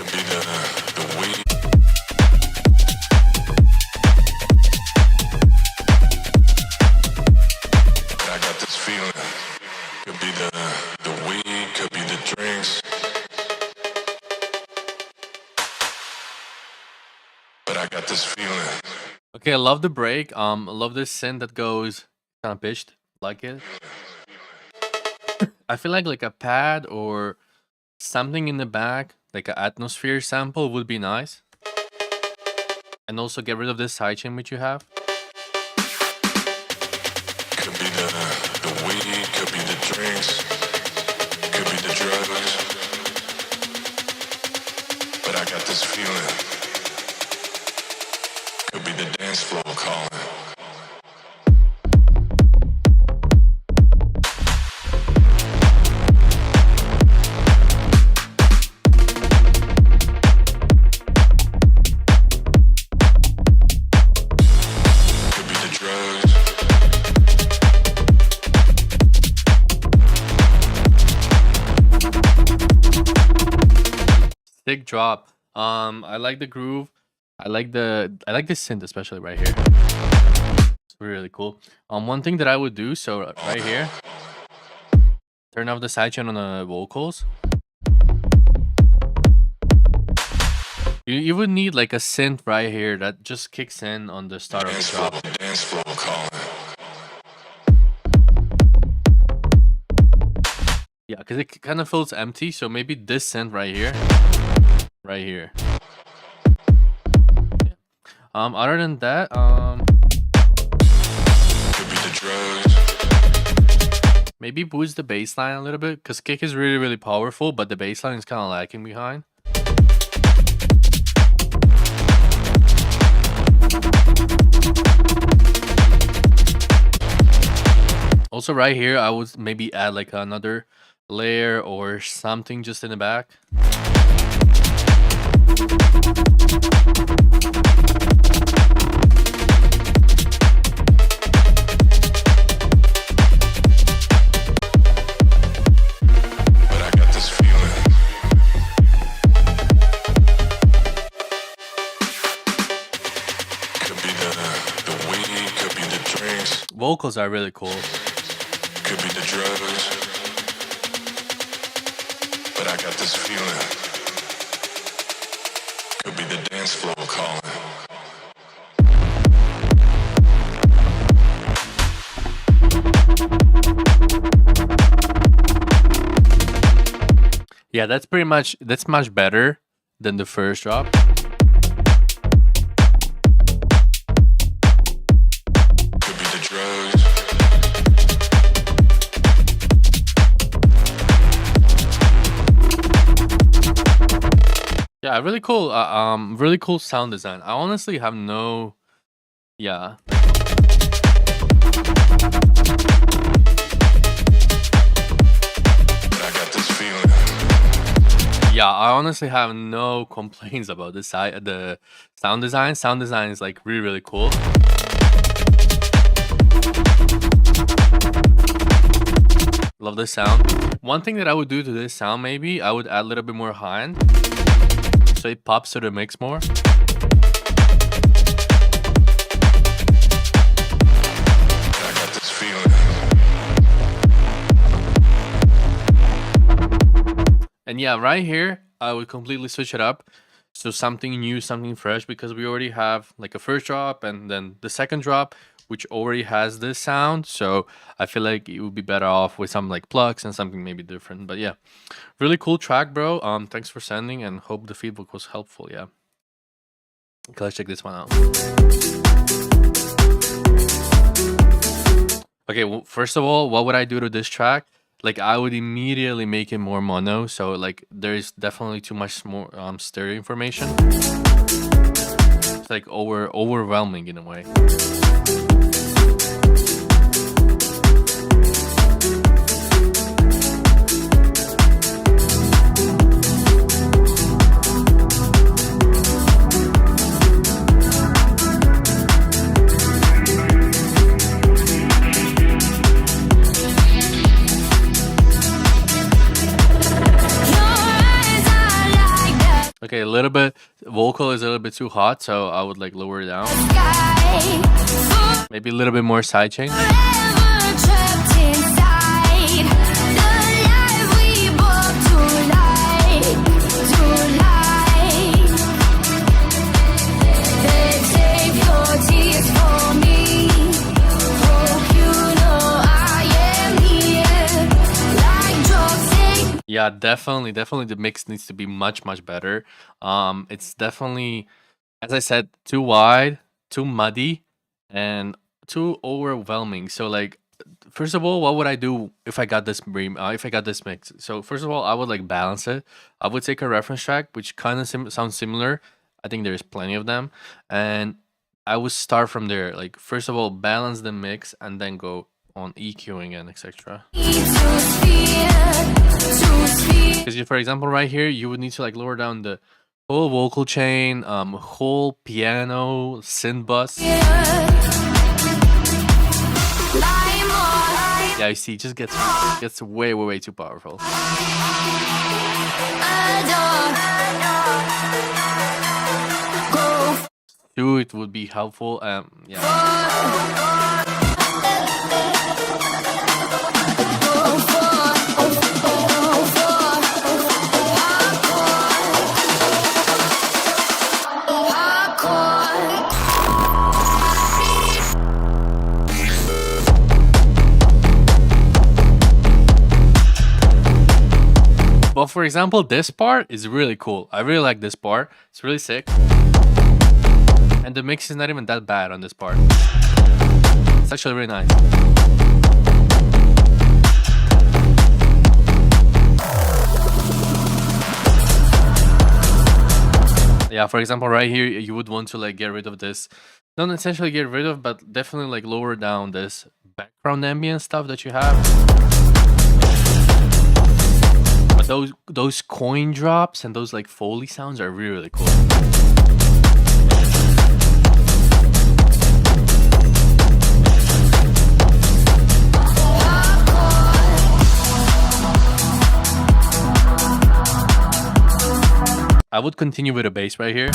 Could be the weed. But I got this feeling. Could be the weed, could be the drinks. But I got this feeling. Okay, I love the break. I love this synth that goes kind of pitched, like it. I feel like a pad or something in the back, like an atmosphere sample would be nice. And also get rid of this sidechain which you have. Could be the weed, could be the drinks, could be the drugs. But I got this feeling. Could be the dance floor calling. Sick drop. I like the groove. I like this synth especially right here. It's really cool. One thing that I would do, so right here, turn off the sidechain on the vocals. You would need like a synth right here that just kicks in on the start of the drop. Dance floor calling. Yeah, because it kind of feels empty, so maybe this synth right here. Right here. Yeah. Other than that, Could be the drugs. maybe boost the bass line a little bit, because kick is really, really powerful, but the bass line is kind of lacking behind. Also right here, I would maybe add like another layer or something just in the back. But I got this feeling. Could be the weed, could be the drinks, Vocals are really cool. could be the drugs. But I got this feeling. Could be the dance floor calling. Yeah, that's much better than the first drop. Could be the drugs. Yeah, really cool sound design. I honestly have no, yeah. But I got this feeling. Yeah, I honestly have no complaints about the sound design. Sound design is like really, really cool. Love the sound. One thing that I would do to this sound, maybe I would add a little bit more high end, so it pops to the mix more. I got this feeling. And yeah, right here, I would completely switch it up. So something new, something fresh, because we already have like a first drop and then the second drop, which already has this sound. So I feel like it would be better off with some like plugs and something maybe different. But yeah, really cool track, bro. Thanks for sending and hope the feedback was helpful. Yeah. Okay, let's check this one out. Okay, well, first of all, what would I do to this track? Like I would immediately make it more mono, so like there is definitely too much more stereo information. It's like overwhelming in a way. Okay, a little bit vocal is a little bit too hot, so I would like lower it down. Maybe a little bit more sidechain. Yeah, definitely the mix needs to be much better. It's definitely, as I said, too wide, too muddy, and too overwhelming. So like, first of all, what would I do if I got this if I got this mix? So first of all, I would like balance it. I would take a reference track which kind of sounds similar. I think there's plenty of them, and I would start from there. Like first of all, balance the mix and then go on EQing and etc. Because for example, right here, you would need to like lower down the whole vocal chain, whole piano, synth bus. Yeah, you see, it just gets way too powerful. Two, it would be helpful. Yeah. But for example, this part is really cool. I really like this part. It's really sick. And the mix is not even that bad on this part. It's actually really nice. Yeah, for example, right here, you would want to like get rid of this. Not essentially get rid of, but definitely like lower down this background ambient stuff that you have. Those coin drops and those like Foley sounds are really cool. I would continue with a bass right here.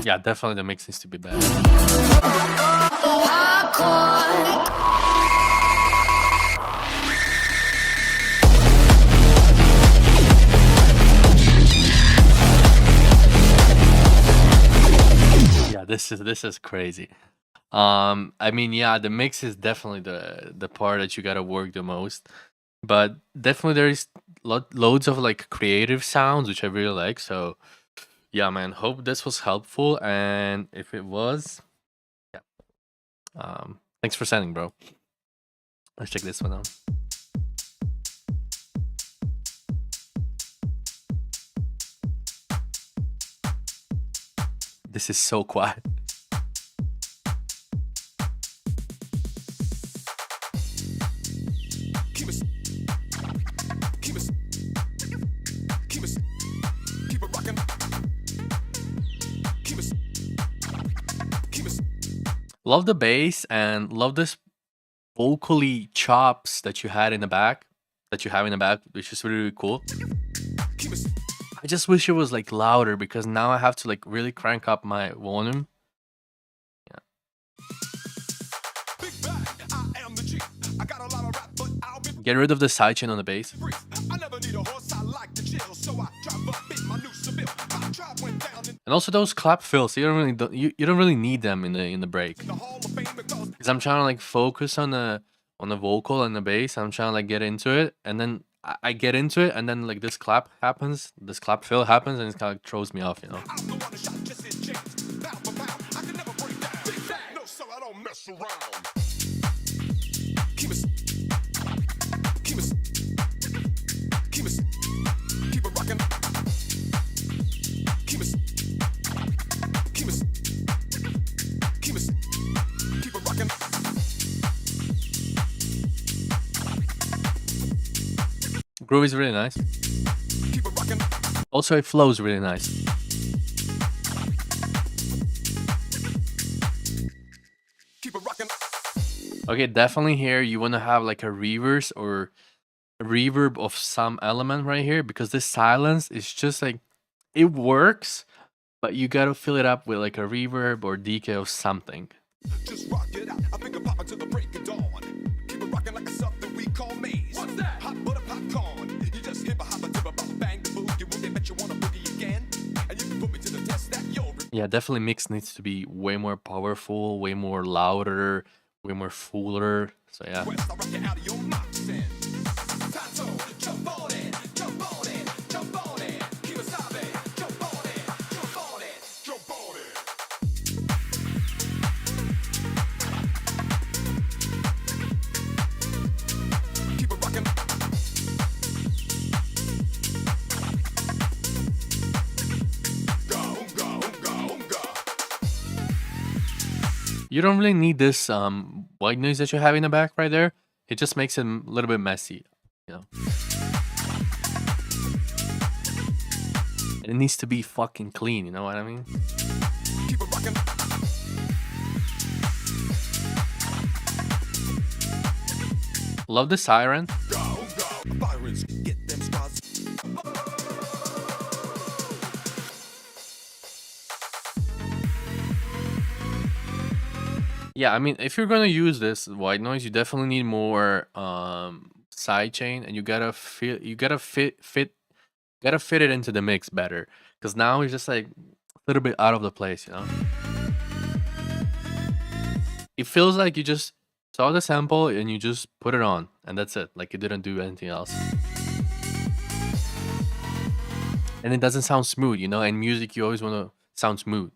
Yeah, definitely the mix needs to be better. Yeah, this is crazy. I mean, yeah, the mix is definitely the part that you gotta work the most, but definitely there is loads of like creative sounds which I really like. So yeah, man, hope this was helpful, and if it was, yeah, thanks for sending, bro. Let's check this one out. This is so quiet. Love the bass and love this vocally chops that you have in the back, which is really, really cool. I just wish it was like louder because now I have to like really crank up my volume. Yeah. Get rid of the sidechain on the bass. And also those clap fills, you don't really need them in the break. Because I'm trying to like focus on the vocal and the bass. I'm trying to like get into it, and then I get into it, and then like this clap fill happens, and it kind of like throws me off, you know. Groove is really nice. Also, it flows really nice. Okay, definitely here you want to have like a reverse or a reverb of some element right here, because this silence is just like, it works, but you gotta fill it up with like a reverb or decay of something. Just rock it out. I think I'm popping till the break of dawn. Keep it rocking like a something we call maze. What's that? Hot butter popcorn. You just hip a hop a tip bang the boogie woogie. Bet you wanna boogie again. And you can put me to the test that you're. Yeah, definitely mix needs to be way more powerful, way more louder, way more fuller. So yeah. West, I rock you out of your moccasins. Tato, jump on it, jump on it, jump on it. Kiwasabi, jump on it, jump on it, jump on it. Keep it rocking. You don't really need this white noise that you have in the back right there. It just makes it a little bit messy, you know. And it needs to be fucking clean, you know what I mean? Keep it rocking. Love the siren. Go. Pirates, get them stars. Yeah, I mean, if you're gonna use this white noise, you definitely need more side chain, and you gotta fit it into the mix better, because now it's just like a little bit out of the place, you know. It feels like you just saw the sample and you just put it on, and that's it. Like, you didn't do anything else. And it doesn't sound smooth, you know. In music, you always want to sound smooth.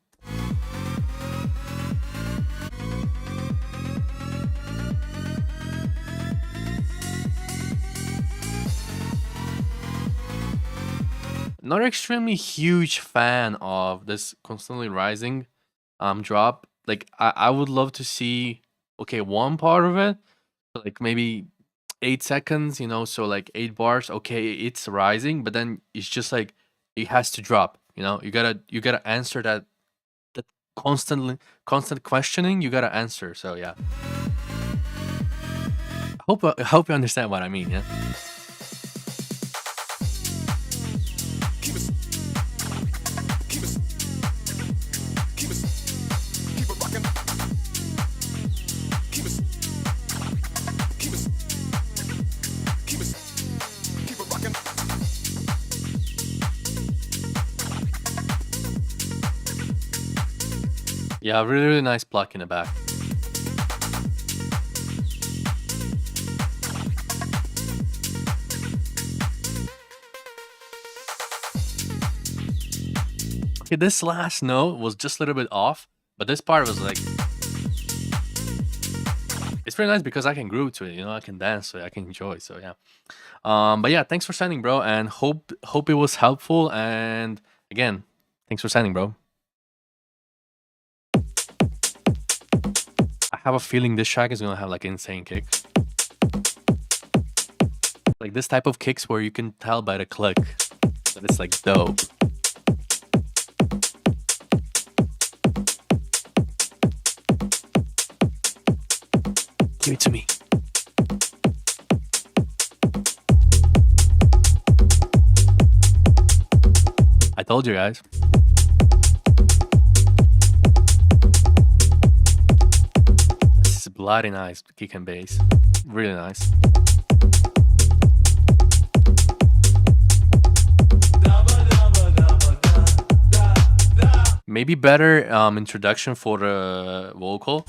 Not extremely huge fan of this constantly rising drop. Like, I would love to see, okay, one part of it, like maybe 8 seconds, you know, so like 8 bars, okay, it's rising, but then it's just like it has to drop, you know. You gotta answer that constant questioning, you gotta answer. So yeah. I hope you understand what I mean, yeah. Yeah, really, really nice pluck in the back. Okay, this last note was just a little bit off, but this part was like, it's very nice because I can groove to it, you know, I can dance to it, I can enjoy, so yeah. But yeah, thanks for sending, bro, and hope it was helpful, and again, thanks for sending, bro. I have a feeling this track is gonna have like insane kicks. Like this type of kicks where you can tell by the click that it's like dope. Give it to me. I told you guys. This is bloody nice kick and bass. Really nice. Maybe better introduction for the vocal.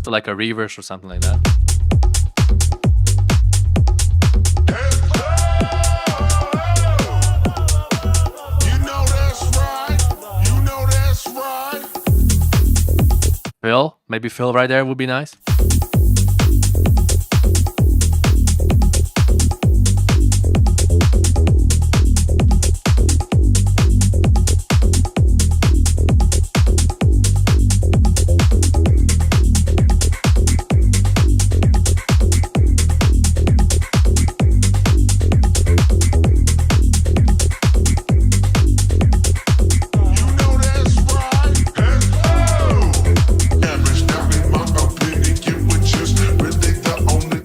So like a reverse or something like that. Phil, maybe Phil right there would be nice.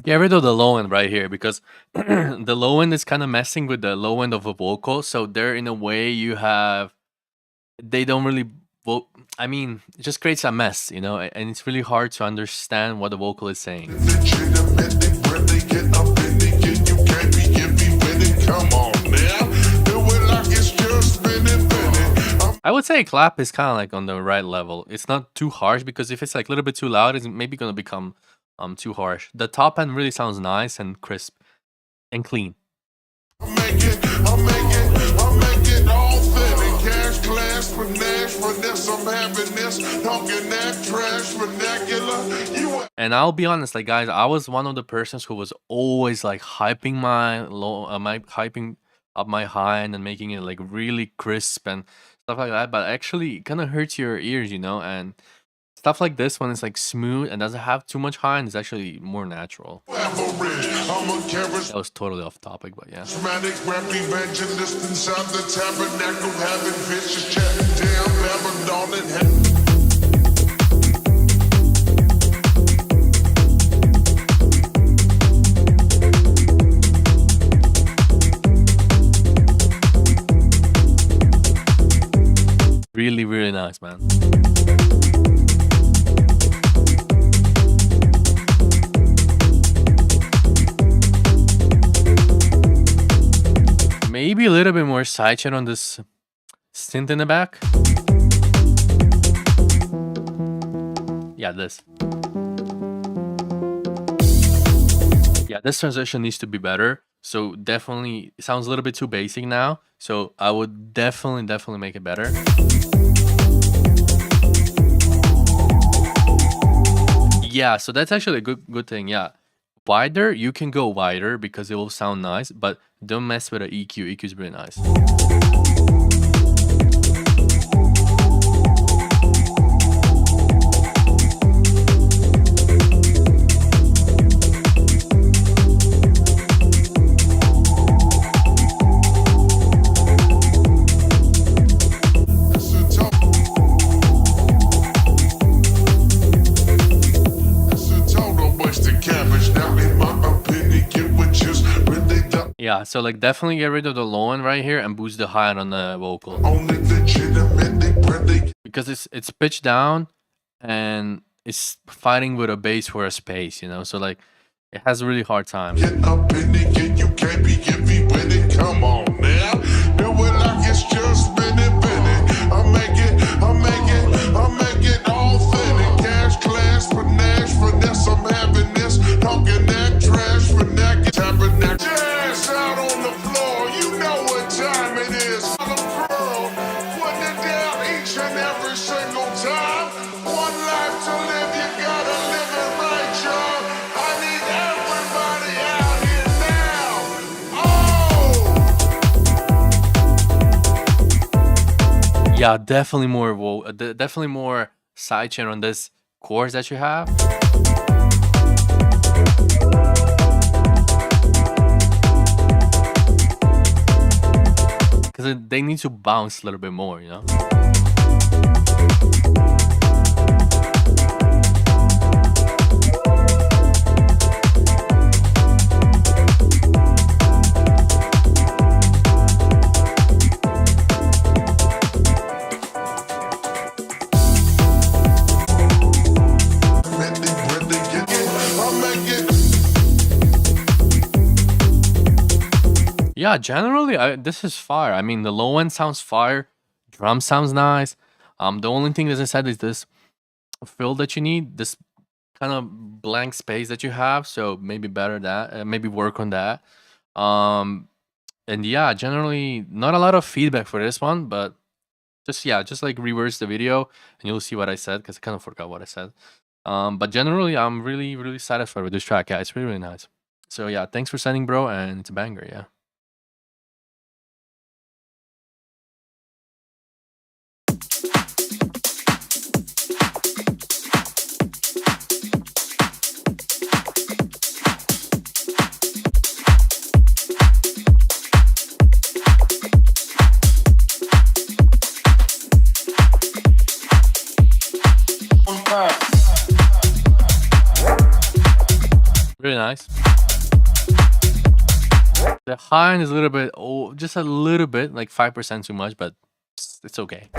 Get rid of the low end right here because the low end is kind of messing with the low end of a vocal. So there, in a way, you have they don't really I mean, it just creates a mess, you know, and it's really hard to understand what the vocal is saying. I would say clap is kind of like on the right level. It's not too harsh because if it's like a little bit too loud, it's maybe gonna become too harsh. The top end really sounds nice and crisp and clean. I'm making all thin cash class finesse, I'm having this talking that trash vernacular. And I'll be honest, like guys, I was one of the persons who was always like hyping my hyping up my high end and making it like really crisp and stuff like that. But actually, it kind of hurts your ears, you know, and stuff like this when it's like smooth and doesn't have too much high end is actually more natural. That was totally off topic, but yeah. Really, really nice, man. Maybe a little bit more sidechain on this synth in the back. Yeah, this. Yeah, this transition needs to be better. So definitely, it sounds a little bit too basic now. So I would definitely make it better. Yeah, so that's actually a good thing. Yeah, wider, you can go wider because it will sound nice, but don't mess with the EQ. EQ is really nice. Yeah, so like definitely get rid of the low end right here and boost the high end on the vocal. Because it's pitched down and it's fighting with a bass for a space, you know, so like it has a really hard time. Get up in it, and you can't be giving with it. Come on now, do it like it's just been invented. I'm making all thin cash class finesse. I'm having this talking that trash vernacular. Jazz out on the floor, you know what time it is. I'm girl, putting it down each and every single time. One life to live, you gotta live it right, y'all. I need everybody out here now. Oh! Yeah, definitely more sidechain on this chorus that you have. Because they need to bounce a little bit more, you know? Yeah, generally, this is fire. I mean, the low end sounds fire. Drum sounds nice. The only thing, as I said, is this fill that you need, this kind of blank space that you have. So maybe better that, maybe work on that. And yeah, generally, not a lot of feedback for this one, but just like reverse the video and you'll see what I said because I kind of forgot what I said. But generally, I'm really, really satisfied with this track. Yeah, it's really, really nice. So yeah, thanks for sending, bro, and it's a banger. Yeah. Really nice. The high end is a little bit, just a little bit, like 5% too much, but it's okay.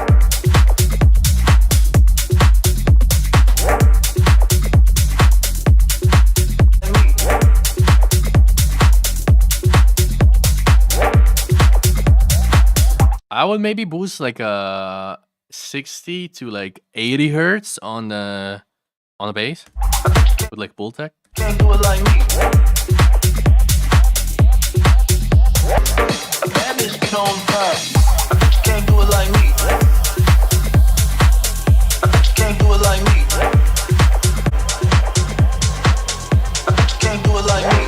I would maybe boost like a 60 to like 80 hertz on the bass with like bull tech. Can't do it like me. A bad bitch get on fire. Can't do it like me. Can't do it like me. Can't do it like me.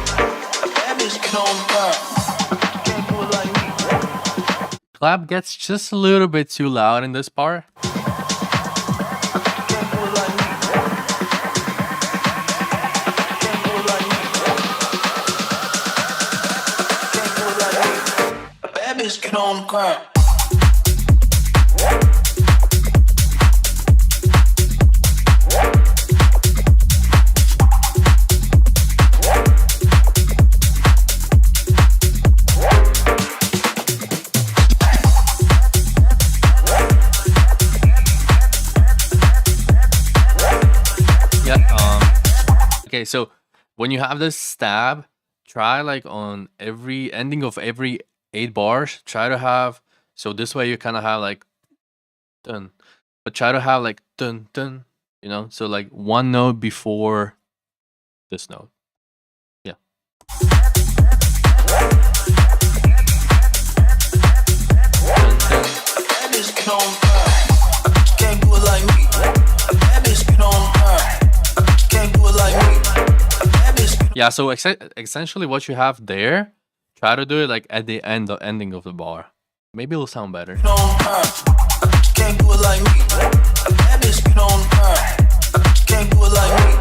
A bad bitch get on fire. Can't do it like me. Clap gets just a little bit too loud in this part. Can't do it like me. Can't do it like me. Can't do it like me. A bad bitch get on the ground. Okay, so when you have this stab, try like on every ending of every 8 bars, try to have, so this way you kind of have like dun, but try to have like dun dun, you know, so like one note before this note. Yeah. Dun, dun. Can't do it like me. A bad bitch get on fire. Can't do it like me. A bad bitch. Yeah, so essentially what you have there, try to do it like at the ending of the bar. Maybe it'll sound better. Can't do it like me. A bad bitch get on fire. Can't do it like me.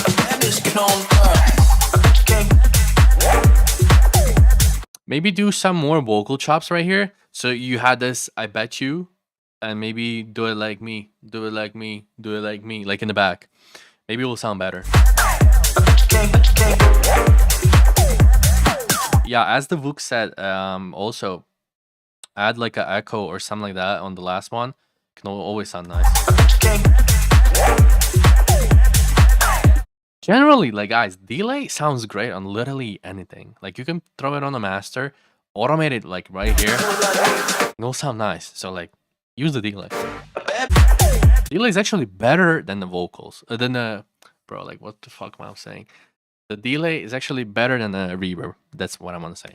A bad bitch get on fire. Maybe do some more vocal chops right here. So you had this, I bet you, and maybe do it like me, do it like me, do it like me, like in the back. Maybe it will sound better. Yeah, as the Vuk said, also add like an echo or something like that on the last one. Can always sound nice. Generally, like guys, delay sounds great on literally anything. Like you can throw it on the master, automate it like right here. It'll sound nice. So like use the delay. Delay is actually better than the vocals. Than the bro, like what the fuck am I saying? The delay is actually better than the reverb. That's what I want to say.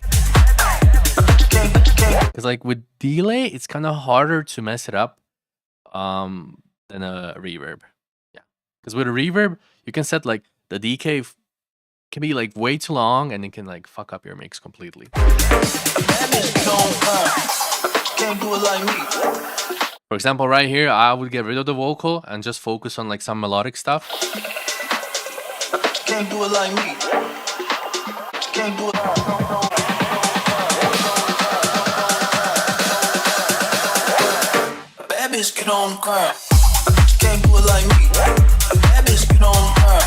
Because like with delay, it's kind of harder to mess it up than a reverb. Yeah. Because with a reverb, you can set like the decay can be like way too long and it can like fuck up your mix completely. For example, right here, I would get rid of the vocal and just focus on like some melodic stuff. Can't do it like me. Can't do it. A bad bitch get on the ground. Can't do it like me. A bad bitch get on the ground.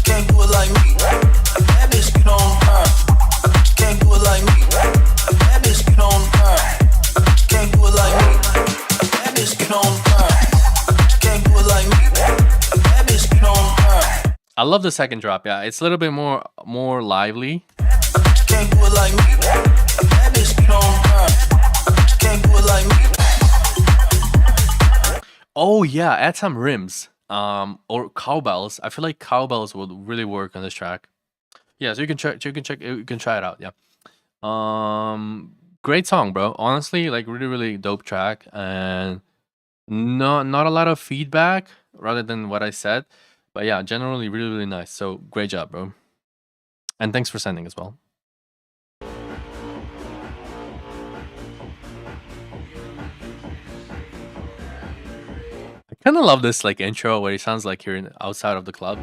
Can't do it like me. A bad bitch get on the ground. Can't do it like me. A bad bitch get on the ground. Can't do it like me. A bad bitch get on the ground. Can't do it like me. A bad bitch get on the ground. I love the second drop. Yeah, it's a little bit more lively. Can't do it like me. A bad bitch get on the ground. Can't do it like me. Oh yeah, add some rims. Or cowbells. I feel like cowbells would really work on this track. Yeah, so you can try it out. Yeah. Great song, bro. Honestly, like really dope track, and not a lot of feedback rather than what I said, but yeah, generally really nice. So great job, bro. And thanks for sending as well. I kind of love this like intro where it sounds like you're outside of the club.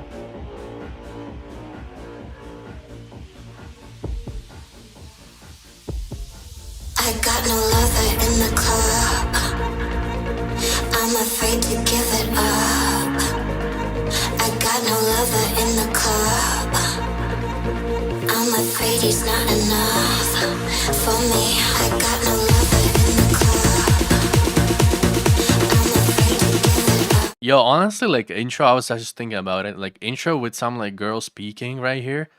I got no lover in the club. I'm afraid to give it up. I got no lover in the club. he's not enough for me. I got no lover in the club. I'm afraid to give it up. Yo, honestly, like intro, I was just thinking about it. Like intro with some like girl speaking right here,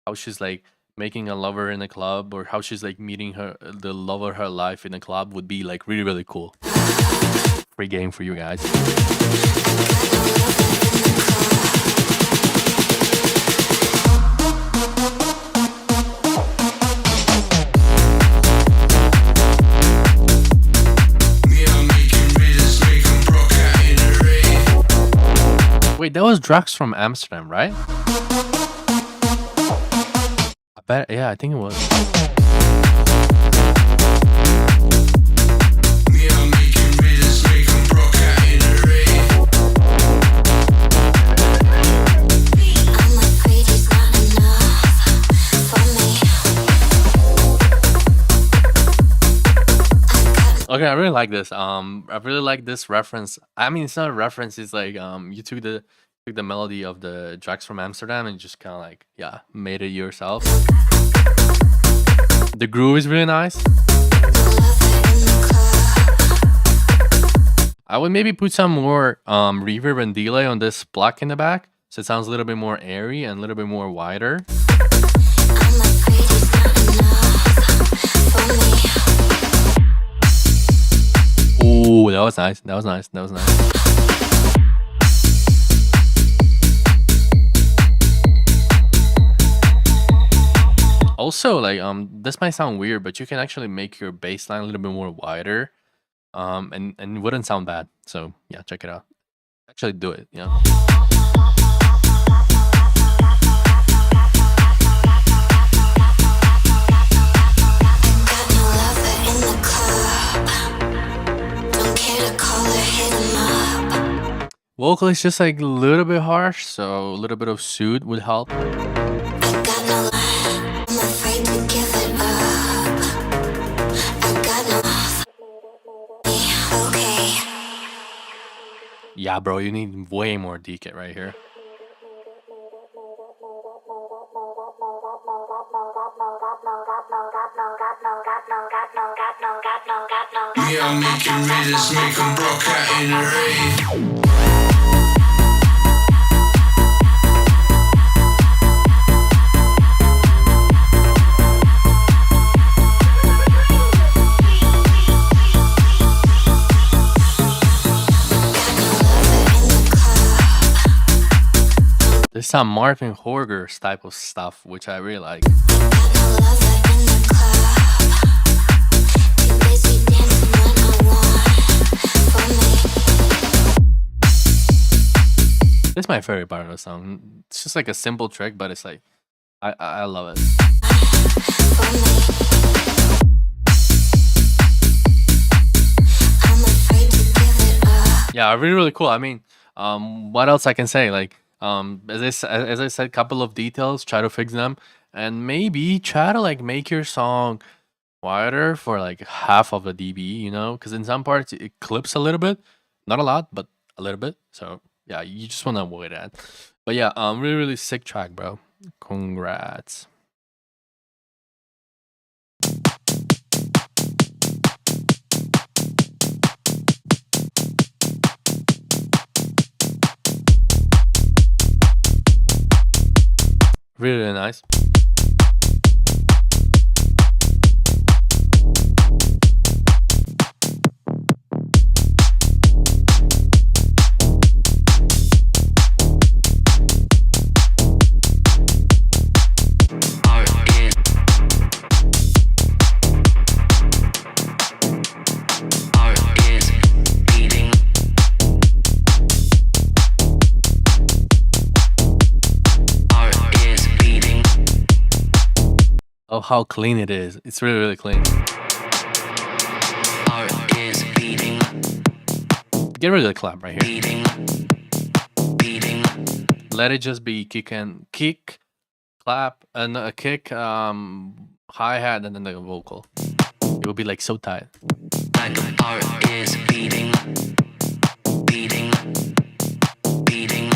how she's like making a lover in a club, or how she's like meeting the love of her life in a club would be like really really cool. Free game for you guys. Wait, that was Drax from Amsterdam, right? I bet, yeah, I think it was. I'm afraid he's not enough for me. Okay, I really like this. I really like this reference. I mean, it's not a reference. It's like you took the melody of the Drax from Amsterdam and just kind of like made it yourself. The groove is really nice. I would maybe put some more reverb and delay on this block in the back, so it sounds a little bit more airy and a little bit more wider. I'm afraid he's not enough for me. Oh, that was nice. That was nice. That was nice. Also, like this might sound weird, but you can actually make your bass line a little bit more wider, and it wouldn't sound bad. So yeah, check it out. Actually, do it. Yeah. Got no lover in the club. Don't care to call or hit him up. Vocal is just like a little bit harsh, so a little bit of soothe would help. I got no. I'm afraid to give it up. I got no. Okay. Yeah, bro, you need way more decay right here. Me, I'm making readers, make them broke out in a rave. There's some Martin Horger's type of stuff, which I really like. Got no lover in the club. Too busy dancing when I want for me. This is my favorite part of the song. It's just like a simple trick, but it's like I love it. For me. I'm afraid to give it up. Yeah, really, really cool. I mean, what else I can say? Like, as I said, couple of details, try to fix them, and maybe try to like make your song wider for like half of the dB, you know, because in some parts it clips a little bit, not a lot, but a little bit. So yeah, you just want to avoid that. But yeah, really, really sick track, bro. Congrats. Really, really nice. Oh, how clean it is. It's really, really clean. Get rid of the clap right here. Let it just be kick, clap, and a kick, hi-hat, and then the vocal. It will be like so tight. Like a heart is beating, beating, beating.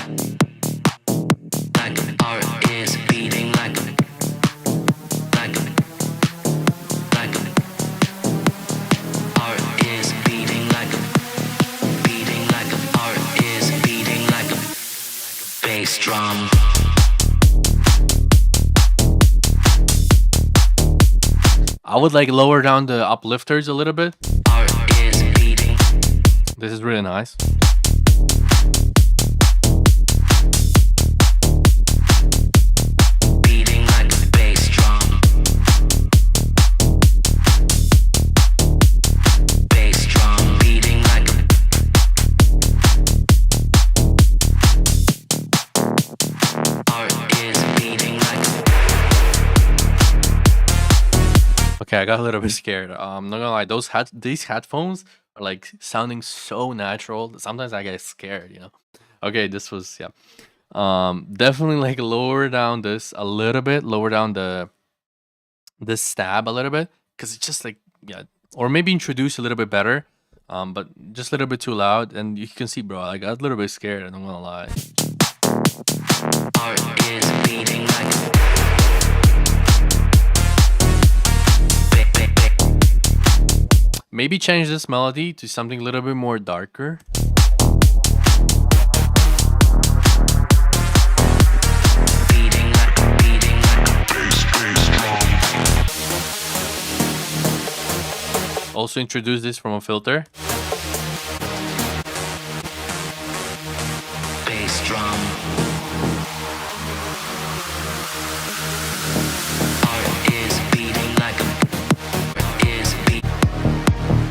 Like a heart is beating, like drum. I would like lower down the uplifters a little bit. Heart is beating. This is really nice. Beating like a bass drum. Bass drum beating like a heart is beating like a Okay, I got a little bit scared. I'm not gonna lie, these headphones are like sounding so natural. Sometimes I get scared, you know. Okay, this was yeah. Definitely like lower down this a little bit, lower down the stab a little bit, because it's just like yeah, or maybe introduce a little bit better. But just a little bit too loud, and you can see, bro, I got a little bit scared. I'm not gonna lie. heart is beating like a Maybe change this melody to something a little bit more darker. beating like a Bass drum. Also introduce this from a filter. bass drum. Heart is beating like a is beat.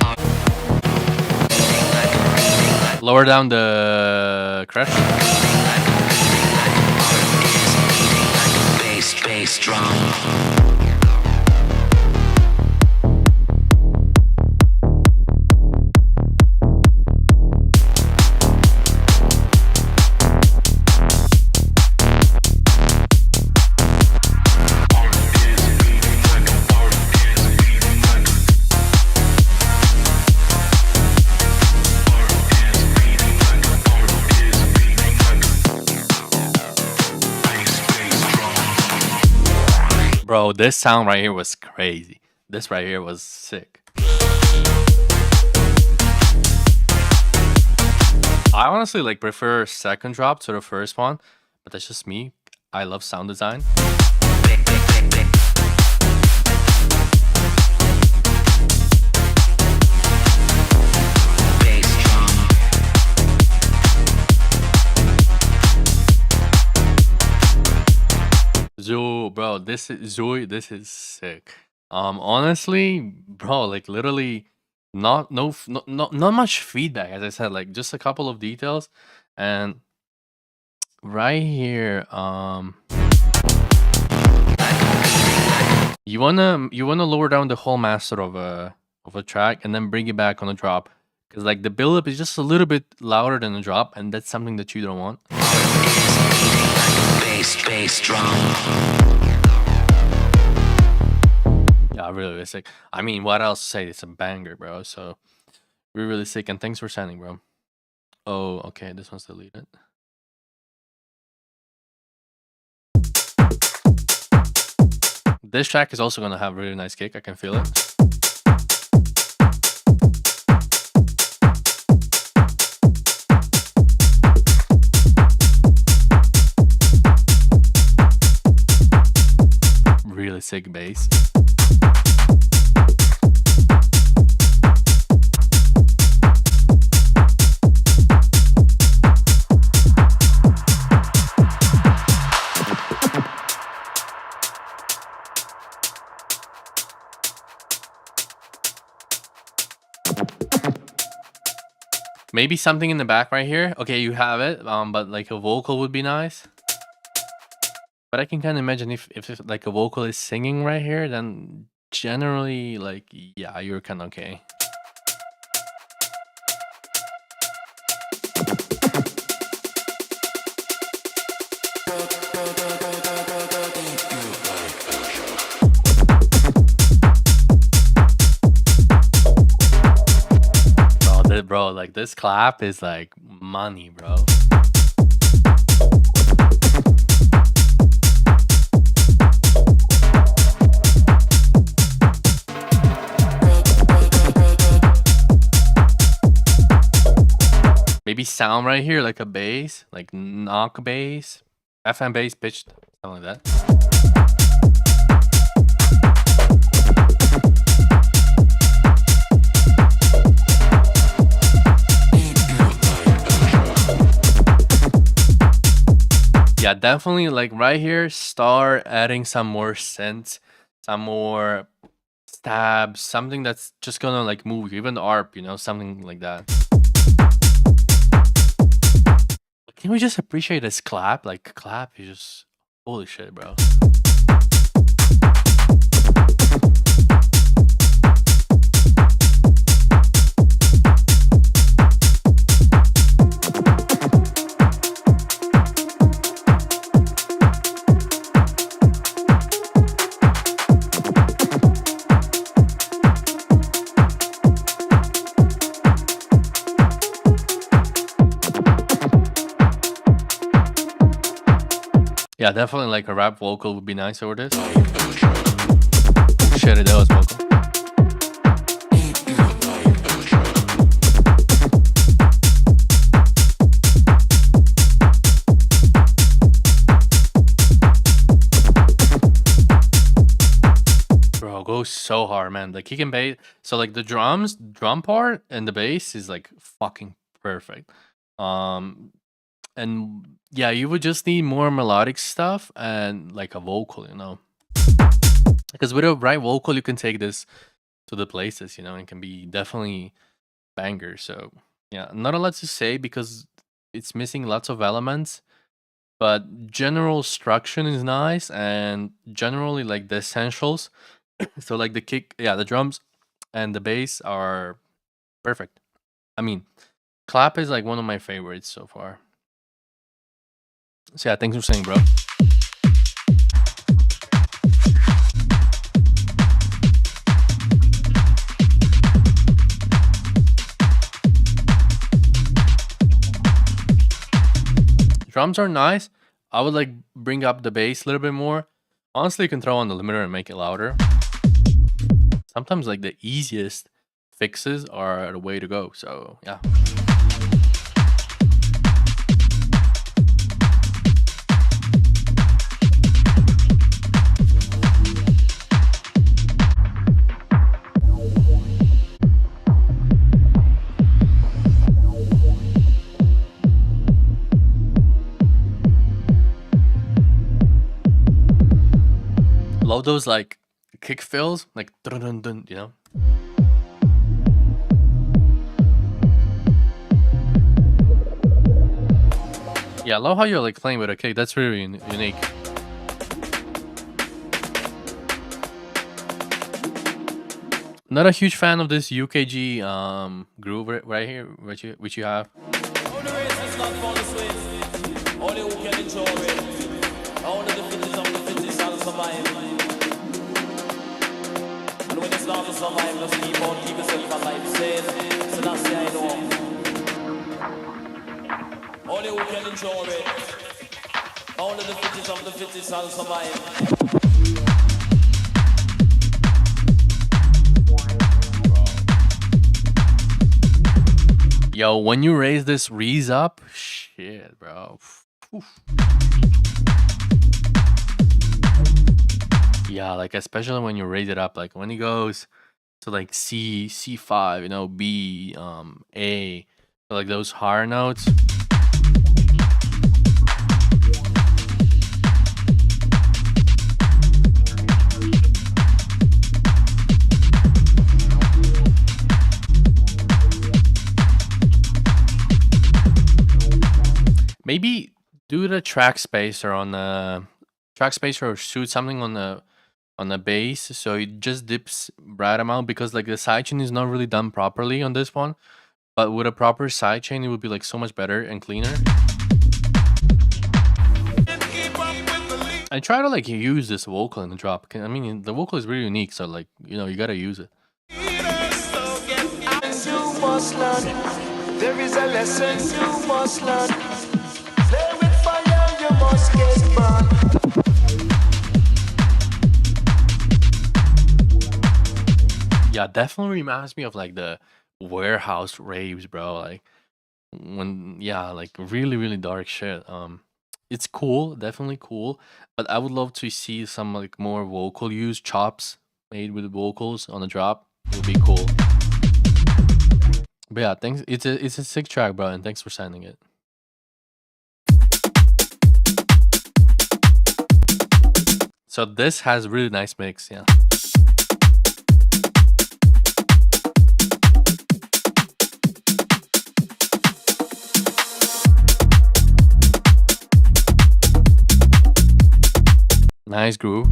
Heart beating like a Lower down the crash. bass drum. Bro, this sound right here was crazy. This right here was sick. I honestly like prefer second drop to the first one, but that's just me. I love sound design. Bass drum. Bro, this is sick. Honestly, bro, like literally not much feedback, as I said, like just a couple of details. And right here, you wanna lower down the whole master of a track and then bring it back on the drop, because like the build-up is just a little bit louder than the drop, and that's something that you don't want. Bass drum. Yeah, really sick. I mean, what else to say? It's a banger, bro. So we're really sick, and thanks for sending, bro. Oh, okay, this one's deleted. This track is also gonna have a really nice kick. I can feel it. Really sick bass. Maybe something in the back right here. Okay, you have it. But like a vocal would be nice. But I can kind of imagine if like a vocal is singing right here, then generally like yeah, you're kind of okay. Bro, like this clap is like money, bro. Maybe sound right here like a bass, like knock bass. FM bass pitched, something like that. Yeah, definitely like right here, start adding some more synths, some more stabs, something that's just gonna like move you, even the ARP, something like that. Can we just appreciate this clap? Like clap is just holy shit, bro. Yeah, definitely like a rap vocal would be nice over this. Shit, that was vocal. Bro, goes so hard, man. Like he can bass. So like the drum part and the bass is like fucking perfect. And yeah, you would just need more melodic stuff and like a vocal. Because with a right vocal, you can take this to the places, and can be definitely banger. So yeah, not a lot to say because it's missing lots of elements, but general structure is nice and generally like the essentials. So like the kick, yeah, the drums and the bass are perfect. I mean, clap is like one of my favorites so far. So yeah, thanks for saying, bro. Drums are nice. I would like bring up the bass a little bit more. Honestly, you can throw on the limiter and make it louder. Sometimes like the easiest fixes are the way to go. So yeah. Love those like kick fills, like dun dun dun. Yeah, I love how you're like playing with a kick. That's really unique. Not a huge fan of this UKG groove right here, which you have. Only race is not for the Swiss. Only who can enjoy it. Only the fittest of the fittest shall survive. And when it's not to survive, just keep on, keep yourself alive. Say it, so that's the I know. Only who can enjoy it. Only the fittest of the fittest shall survive. Yo, when you raise this Reese up, shit, bro. Oof. Yeah, like especially when you raise it up, like when it goes to like C, C5, B, A, so like those higher notes. Maybe do the track spacer on the track spacer or shoot something on the bass so it just dips right amount because like the sidechain is not really done properly on this one, but with a proper sidechain it would be like so much better and cleaner. I try to like use this vocal in the drop. I mean the vocal is really unique, so like you gotta use it. You must learn. There is a lesson you must learn. Play with fire, you must get burned. Yeah, definitely reminds me of like the warehouse raves, bro. Like when like really, really dark shit. it's cool, definitely cool. But I would love to see some like more vocal use, chops made with vocals on the drop. It would be cool. But yeah, thanks. It's a sick track, bro, and thanks for sending it. So this has really nice mix, yeah. Nice groove.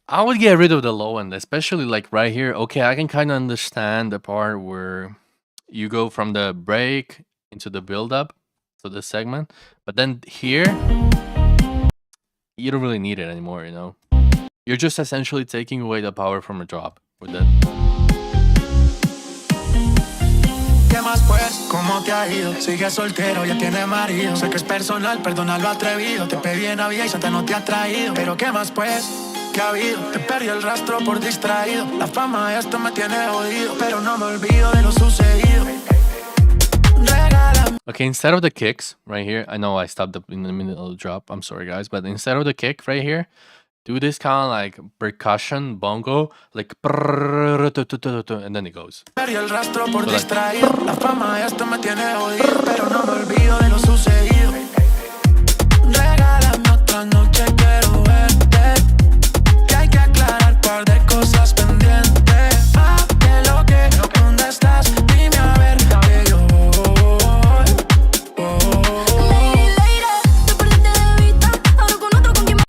I would get rid of the low end, especially like right here. Okay, I can kind of understand the part where you go from the break into the build up, so this segment, but then here you don't really need it anymore, you know. You're just essentially taking away the power from a drop with that. ¿Qué más pues? ¿Cómo te ha ido? Sigue soltero, ya tiene marido. Sé que es personal, perdona lo atrevido. Te pedí en Navidad y Santa no te ha traído. Pero ¿qué más pues? ¿Qué ha habido? Te perdí el rastro por distraído. La fama de esto me tiene jodido, pero no me olvido de lo sucedido. Regálame. Okay, instead of the kicks right here, I know I stopped in the middle of the drop. I'm sorry, guys, but instead of the kick right here, do this kind of like percussion bongo, like, and then it goes. Perdí el rastro por distraído. La fama de esto me tiene jodido, pero no me olvido de lo sucedido. Regálame otra noche, quiero verte. Que hay que aclarar par de cosas pendientes. Ah, que lo que, ¿dónde estás? Dime a ver que yo voy.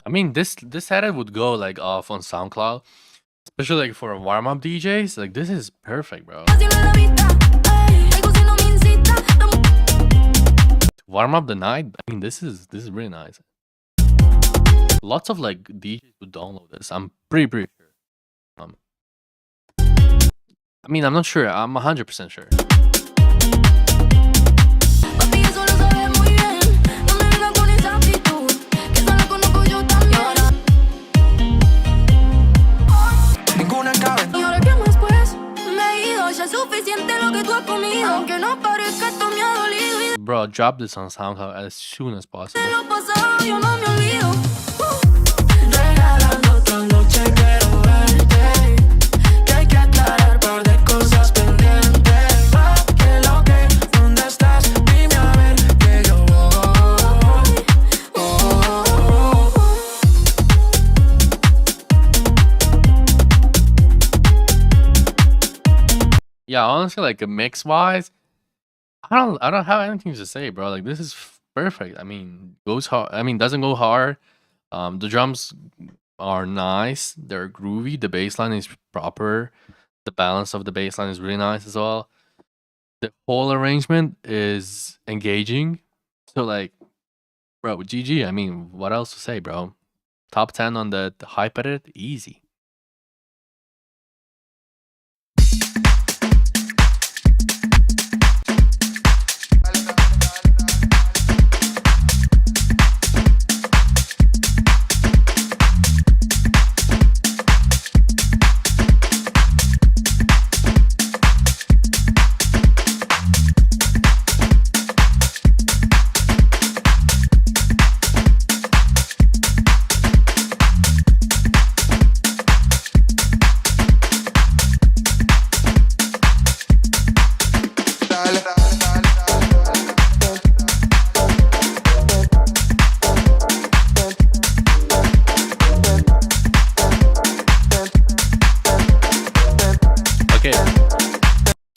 I mean, this edit would go like off on SoundCloud, especially like for a warm-up DJs. Like this is perfect, bro. To warm up the night, I mean, this is really nice. Lots of like DJs would download this. I'm pretty sure. I mean, I'm not sure. I'm 100% sure. Bro, drop this on SoundCloud as soon as possible. Yeah, honestly, like mix wise, I don't have anything to say, bro. Like this is perfect. I mean, goes hard. I mean, doesn't go hard. The drums are nice. They're groovy. The bass line is proper. The balance of the bass line is really nice as well. The whole arrangement is engaging. So like, bro, GG. I mean, what else to say, bro? Top 10 on the hype edit, easy.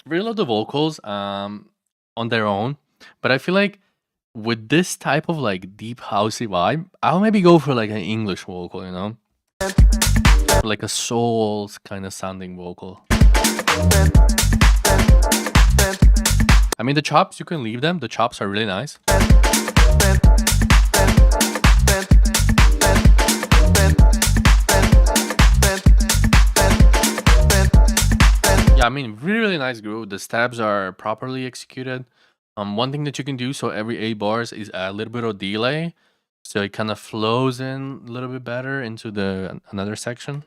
Really love the vocals on their own, but I feel like with this type of like deep housey vibe, I'll maybe go for like an English vocal, you know, like a soul kind of sounding vocal. I mean, the chops, you can leave them. The chops are really nice. Yeah, I mean, really nice groove. The stabs are properly executed. One thing that you can do, so every 8 bars is a little bit of delay, so it kind of flows in a little bit better into the another section.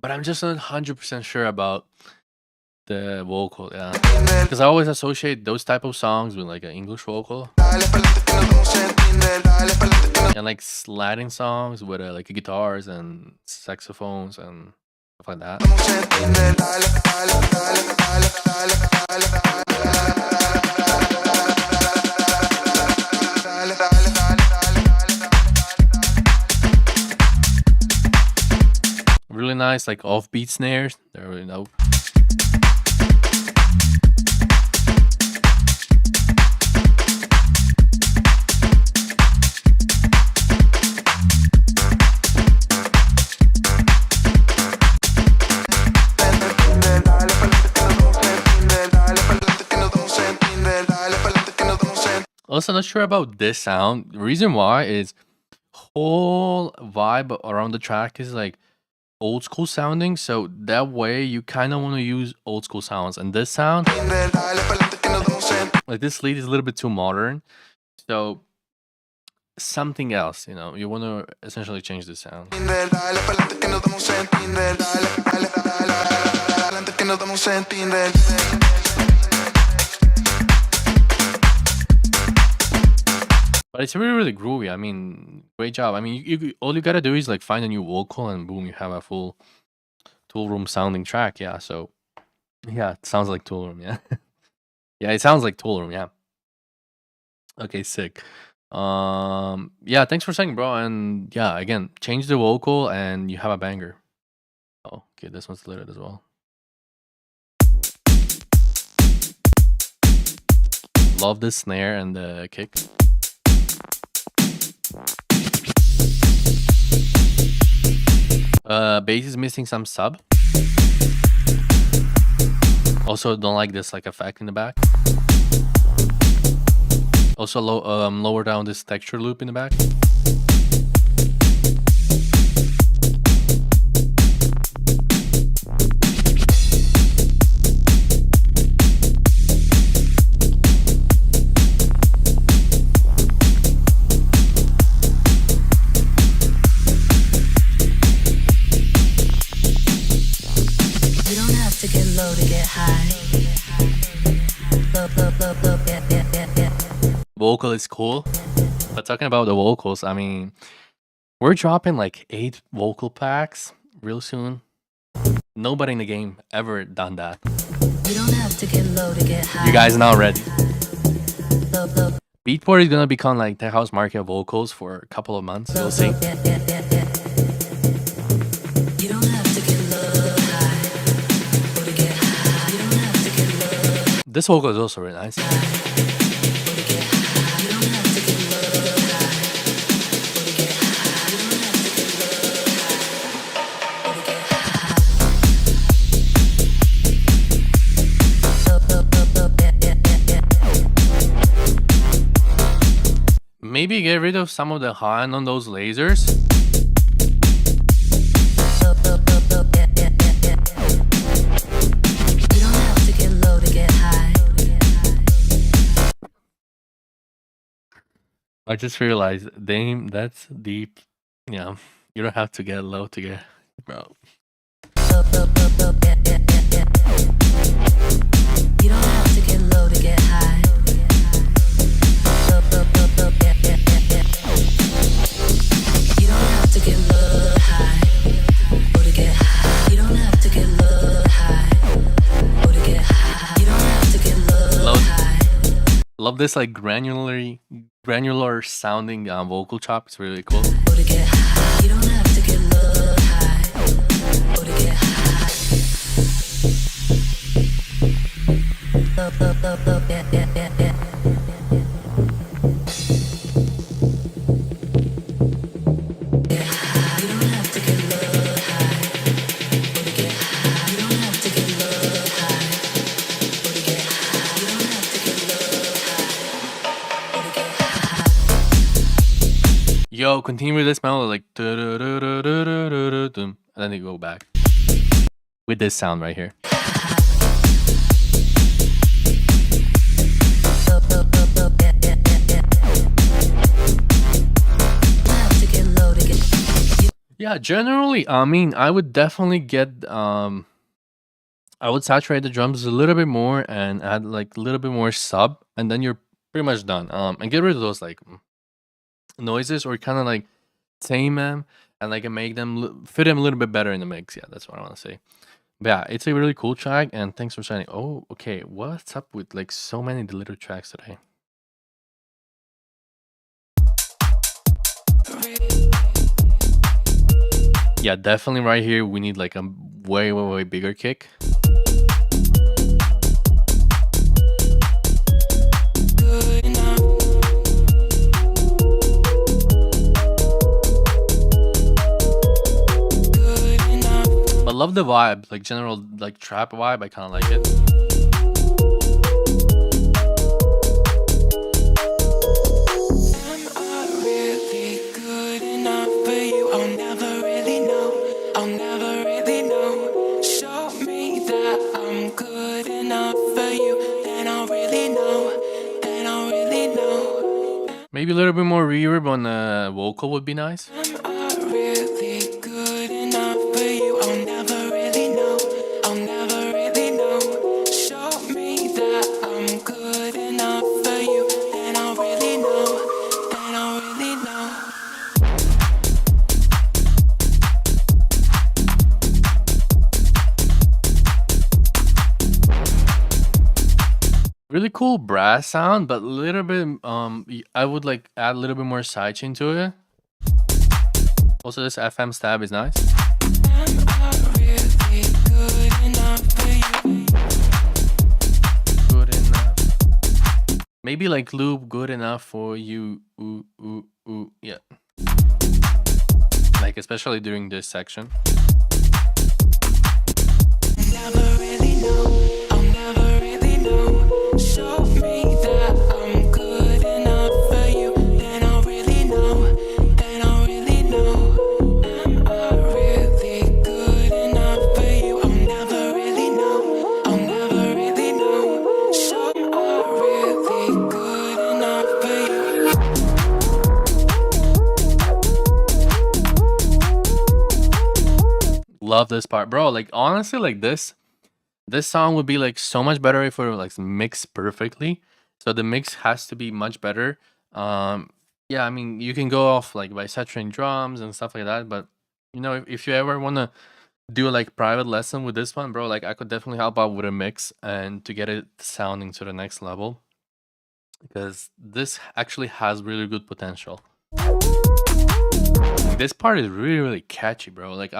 But I'm just not 100% sure about the vocal, yeah, because I always associate those type of songs with like an English vocal and like Latin songs with like guitars and saxophones and stuff like that. Really nice, like offbeat snares. They're really dope. Also, not sure about this sound. The reason why is whole vibe around the track is like old school sounding, so that way you kind of want to use old school sounds. And this sound, like this lead is a little bit too modern, so something else, you want to essentially change the sound. But it's really, really groovy. I mean, great job. I mean, all you gotta do is like find a new vocal, and boom, you have a full Tool Room sounding track. Yeah. So, yeah, it sounds like Tool Room. Yeah. Yeah, it sounds like Tool Room. Yeah. Okay, sick. Yeah, thanks for saying, bro. And yeah, again, change the vocal, and you have a banger. Oh, okay, this one's lit as well. Love the snare and the kick. Bass is missing some sub. Also, don't like this like effect in the back. Also, lower down this texture loop in the back. Vocal is cool, but talking about the vocals, I mean, we're dropping like 8 vocal packs real soon. Nobody in the game ever done that. You don't have to get low to get high. You guys are not ready. Beatport is gonna become like the house market vocals for a couple of months. We'll see. This vocal is also really nice. Maybe get rid of some of the hand on those lasers. You don't have to get low to get high. I just realized, damn, that's deep. Yeah, you don't have to get low to get, bro. You don't have to get low to get high. You don't have to get low high or to get high. You don't have to get low high or to get high. You don't have to get low high. Love this like granular sounding vocal chop. It's really cool. Or to get high. You don't have to get low high or to get high. Yeah. Yo, continue with this melody like and then you go back with this sound right here. Yeah, generally, I mean, I would definitely get I would saturate the drums a little bit more and add like a little bit more sub, and then you're pretty much done. And get rid of those like noises, or kind of like tame them and like make them fit them a little bit better in the mix. Yeah, that's what I want to say. But yeah, it's a really cool track, and thanks for signing. Oh, okay. What's up with like so many deleted tracks today? Yeah, definitely right here we need like a way bigger kick. But love the vibe, like general like trap vibe. I kind of like it. Maybe a little bit more reverb on the vocal would be nice. Really cool brass sound, but a little bit I would like add a little bit more sidechain to it. Also, this FM stab is nice. Good enough. Maybe like loop good enough for you. Ooh, ooh, ooh. Yeah. Like especially during this section. Love this part, bro. Like honestly, like this song would be like so much better if it were like mixed perfectly. So the mix has to be much better. Yeah, I mean you can go off like by saturating drums and stuff like that, but you know, if you ever wanna do like private lesson with this one, bro, like I could definitely help out with a mix and to get it sounding to the next level, because this actually has really good potential. This part is really catchy, bro. Like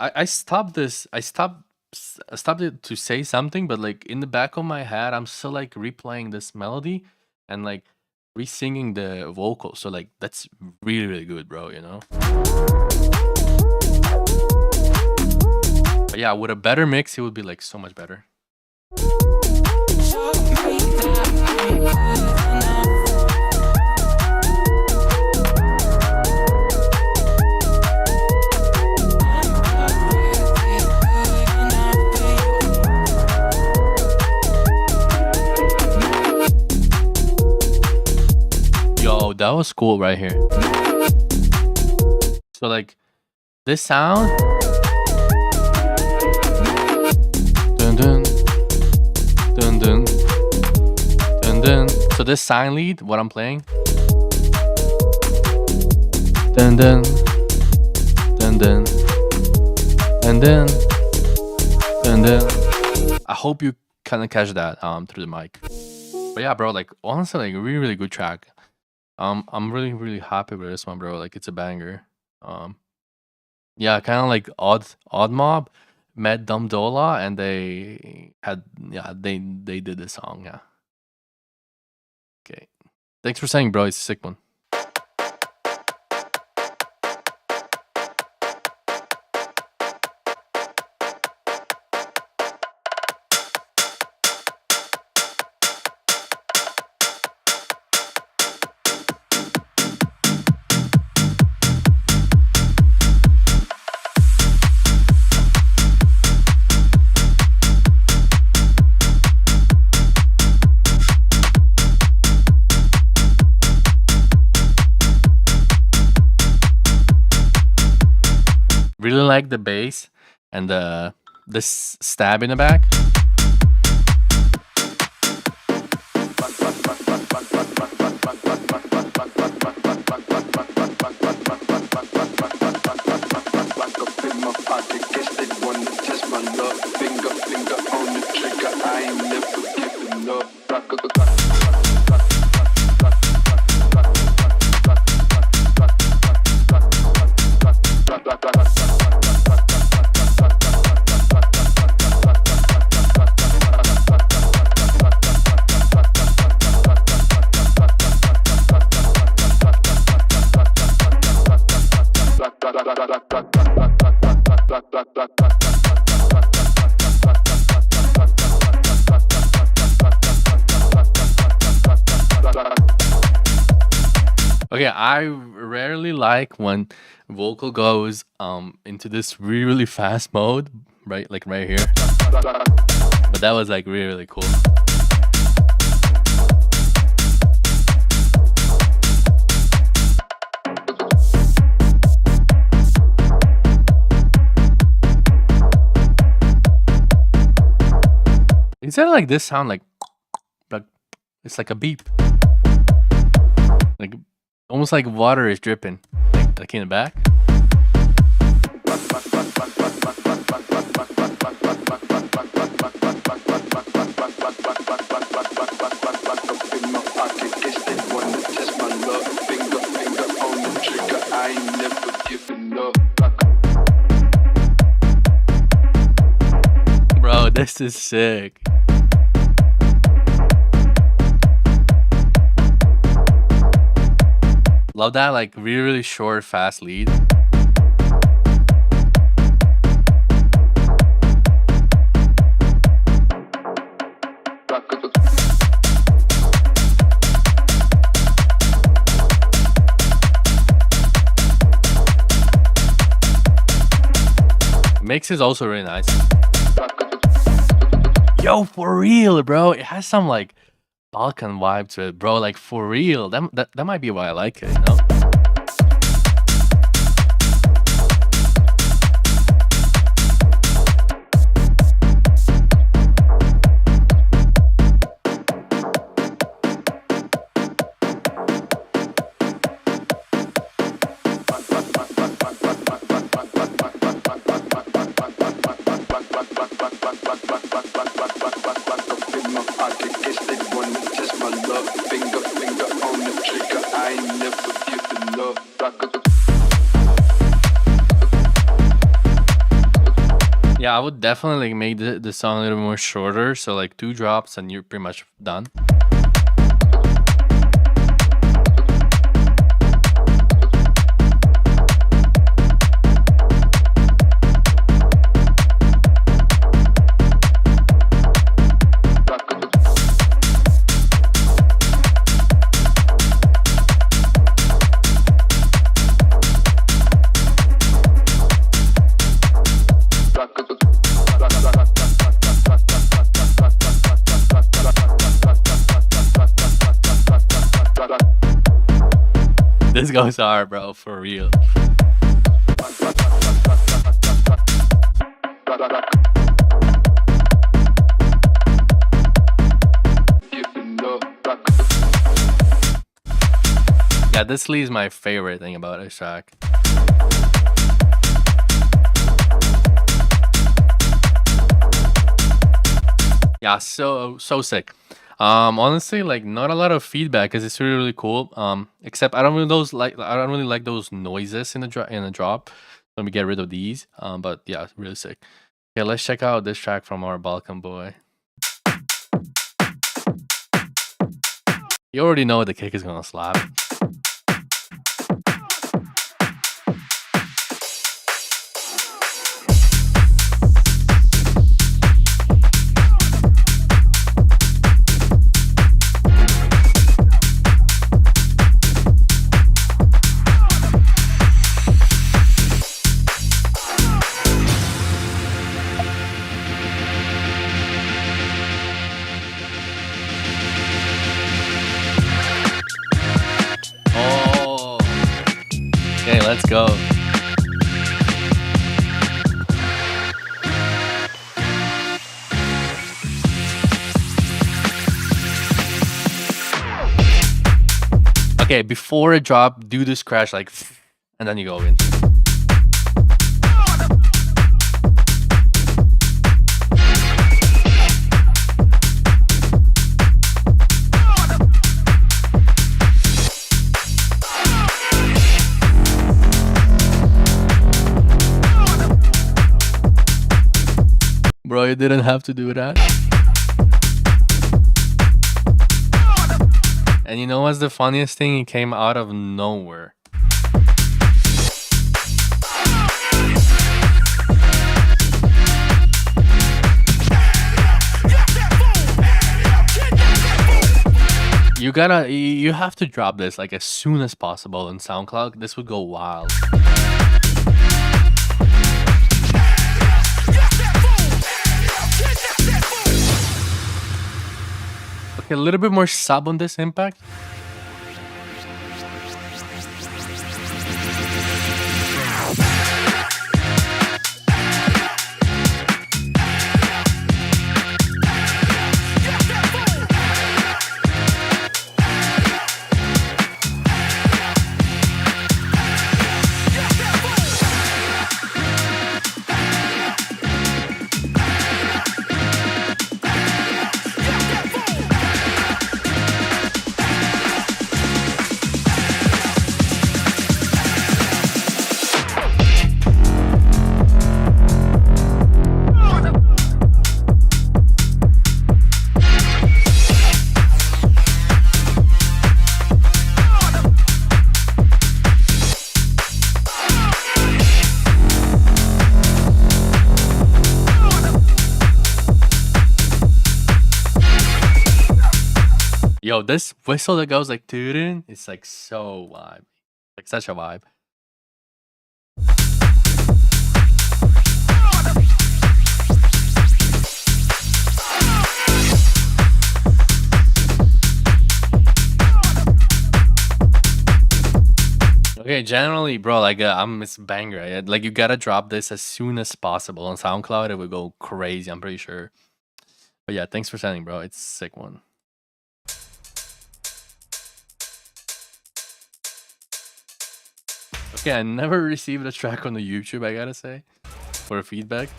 I stopped this. I stopped it to say something, but like in the back of my head, I'm still like replaying this melody and like re-singing the vocals. So like that's really good, bro. You know. But yeah, with a better mix, it would be like so much better. Yo, that was cool right here. So like this sound, dun dun dun dun dun dun. So this sign lead, what I'm playing, dun dun dun dun dun dun dun dun. I hope you kind of catch that through the mic. But yeah, bro, like honestly, like really good track. I'm really happy with this one, bro. Like it's a banger. Yeah, kind of like Odd Mob met Dum Dola, and they had they did this song. Yeah. Okay. Thanks for saying, bro. It's a sick one. Really like the bass and the stab in the back. Okay, I rarely like when vocal goes into this really fast mode, right? Like right here. But that was like really cool. Instead of like this sound like it's like a beep. Like almost like water is dripping. Like in the back. Bro, this is sick. Love that like really short, fast lead. Mix is also really nice. Yo, for real, bro. It has some like Balkan vibe to it, bro. Like for real. That might be why I like it, you know? Yeah, I would definitely make the song a little more shorter, so like 2 drops and you're pretty much done. This goes hard, bro, for real. Yeah, this lead is my favorite thing about this track. Yeah, so sick. Honestly, like not a lot of feedback because it's really cool. Except I don't really like those noises in the drop. Let me get rid of these. But yeah, it's really sick. Okay, let's check out this track from our Balkan boy. You already know the kick is gonna slap. Okay, before a drop, do this crash like, and then you go in. Bro, you didn't have to do that. And you know what's the funniest thing? It came out of nowhere. You have to drop this like as soon as possible on SoundCloud. This would go wild. Okay, a little bit more sub on this impact. Yo, this whistle that goes like tootin', it's like so vibe. Like such a vibe. Okay, generally, bro, like I'm it's banger. Like you gotta drop this as soon as possible on SoundCloud. It would go crazy, I'm pretty sure. But yeah, thanks for sending, bro. It's a sick one. Okay, I never received a track on the YouTube, I gotta say, for feedback.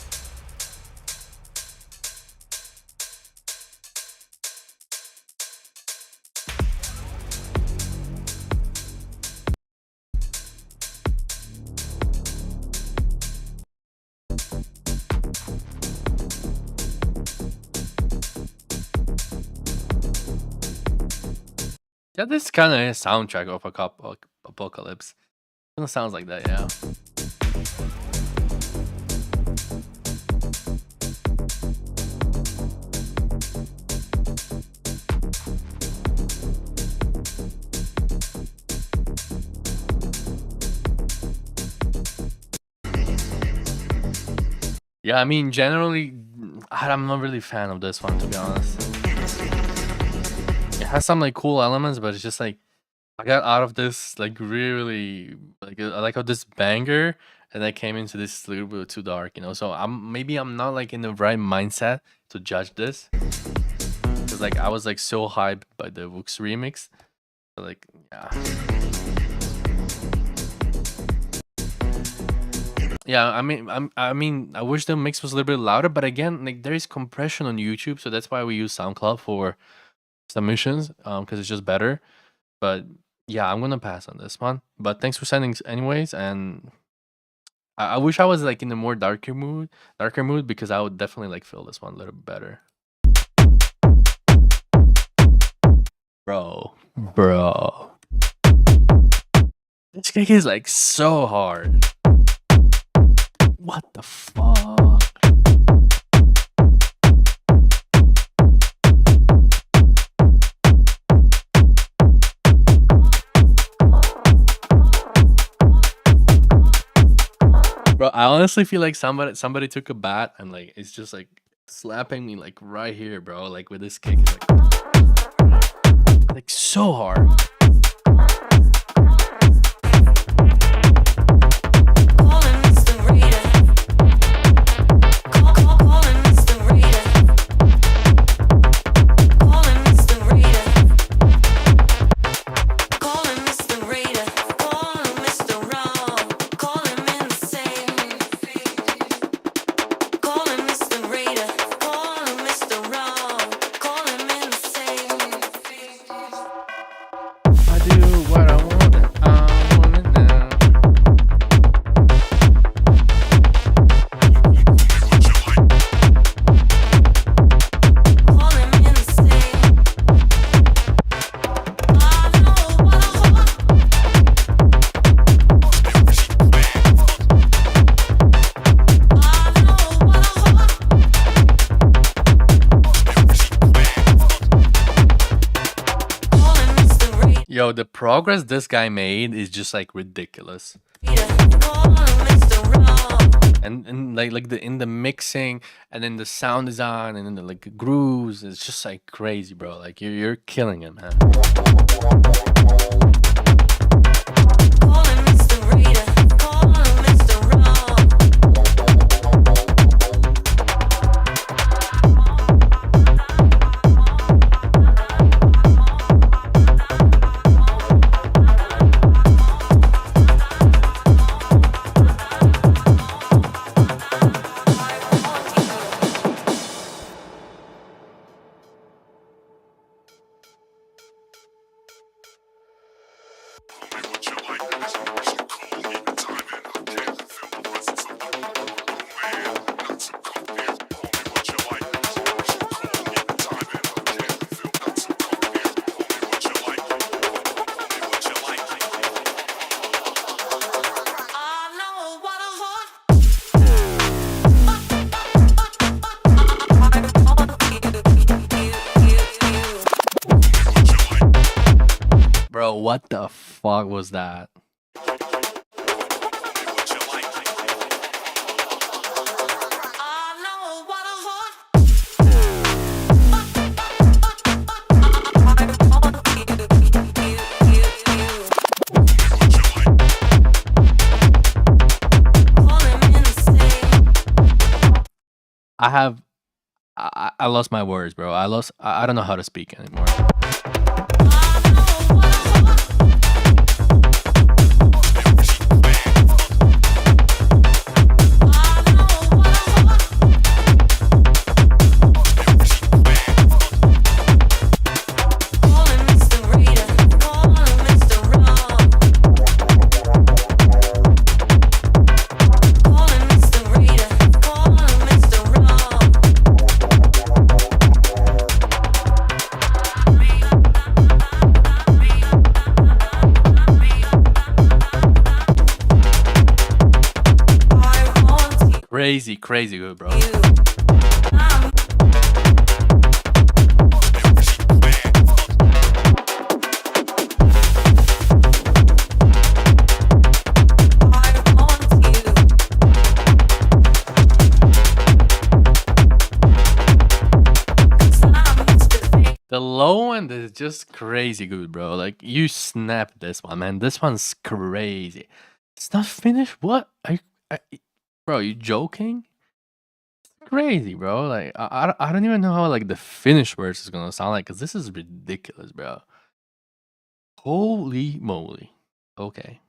Yeah, this kind of a soundtrack of a apocalypse. It sounds like that, yeah. Yeah, I mean, generally, I'm not really a fan of this one, to be honest. It has some like cool elements, but it's just like I got out of this like really like I like how this banger, and I came into this little bit too dark, you know. So maybe I'm not like in the right mindset to judge this, because like I was like so hyped by the Vux remix, but, like yeah, I mean, I wish the mix was a little bit louder, but again, like there is compression on YouTube, so that's why we use SoundCloud for submissions, because it's just better. But yeah, I'm gonna pass on this one. But thanks for sending anyways, and I wish I was like in a more darker mood, because I would definitely like feel this one a little bit better. Bro, this kick is like so hard. What the fuck? Bro, I honestly feel like somebody took a bat and like it's just like slapping me like right here, bro. Like with this kick, like so hard. Bro, the progress this guy made is just like ridiculous. And like the in the mixing and then the sound design and then the like grooves, it's just like crazy, bro. Like you're killing it, man. Bro, what the fuck was that? I lost my words, bro. I don't know how to speak anymore. Crazy good, bro. The low end is just crazy good, bro. Like you snapped this one, man. This one's crazy. It's not finished. What? Bro, you joking? Crazy, bro. Like I don't even know how like the finished verse is gonna sound like, because this is ridiculous, bro. Holy moly. Okay.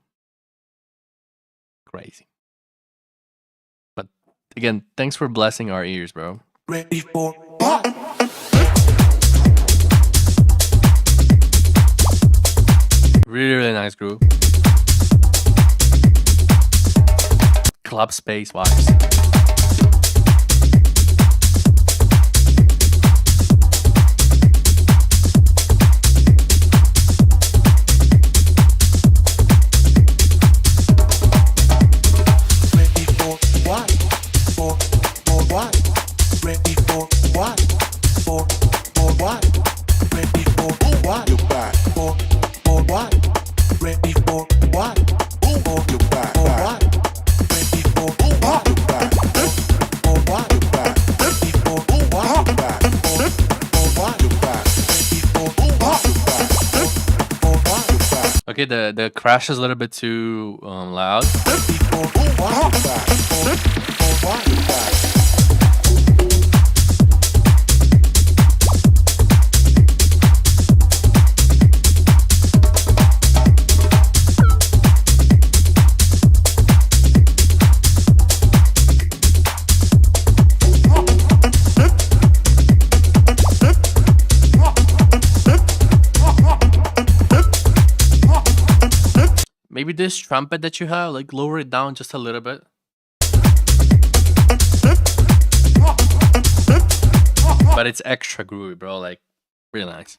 Crazy. But again, thanks for blessing our ears, bro. Ready for what? Really nice groove. Club space vibes. Okay, the crash is a little bit too loud. Maybe this trumpet that you have, like lower it down just a little bit. But it's extra groovy, bro. Like, really nice.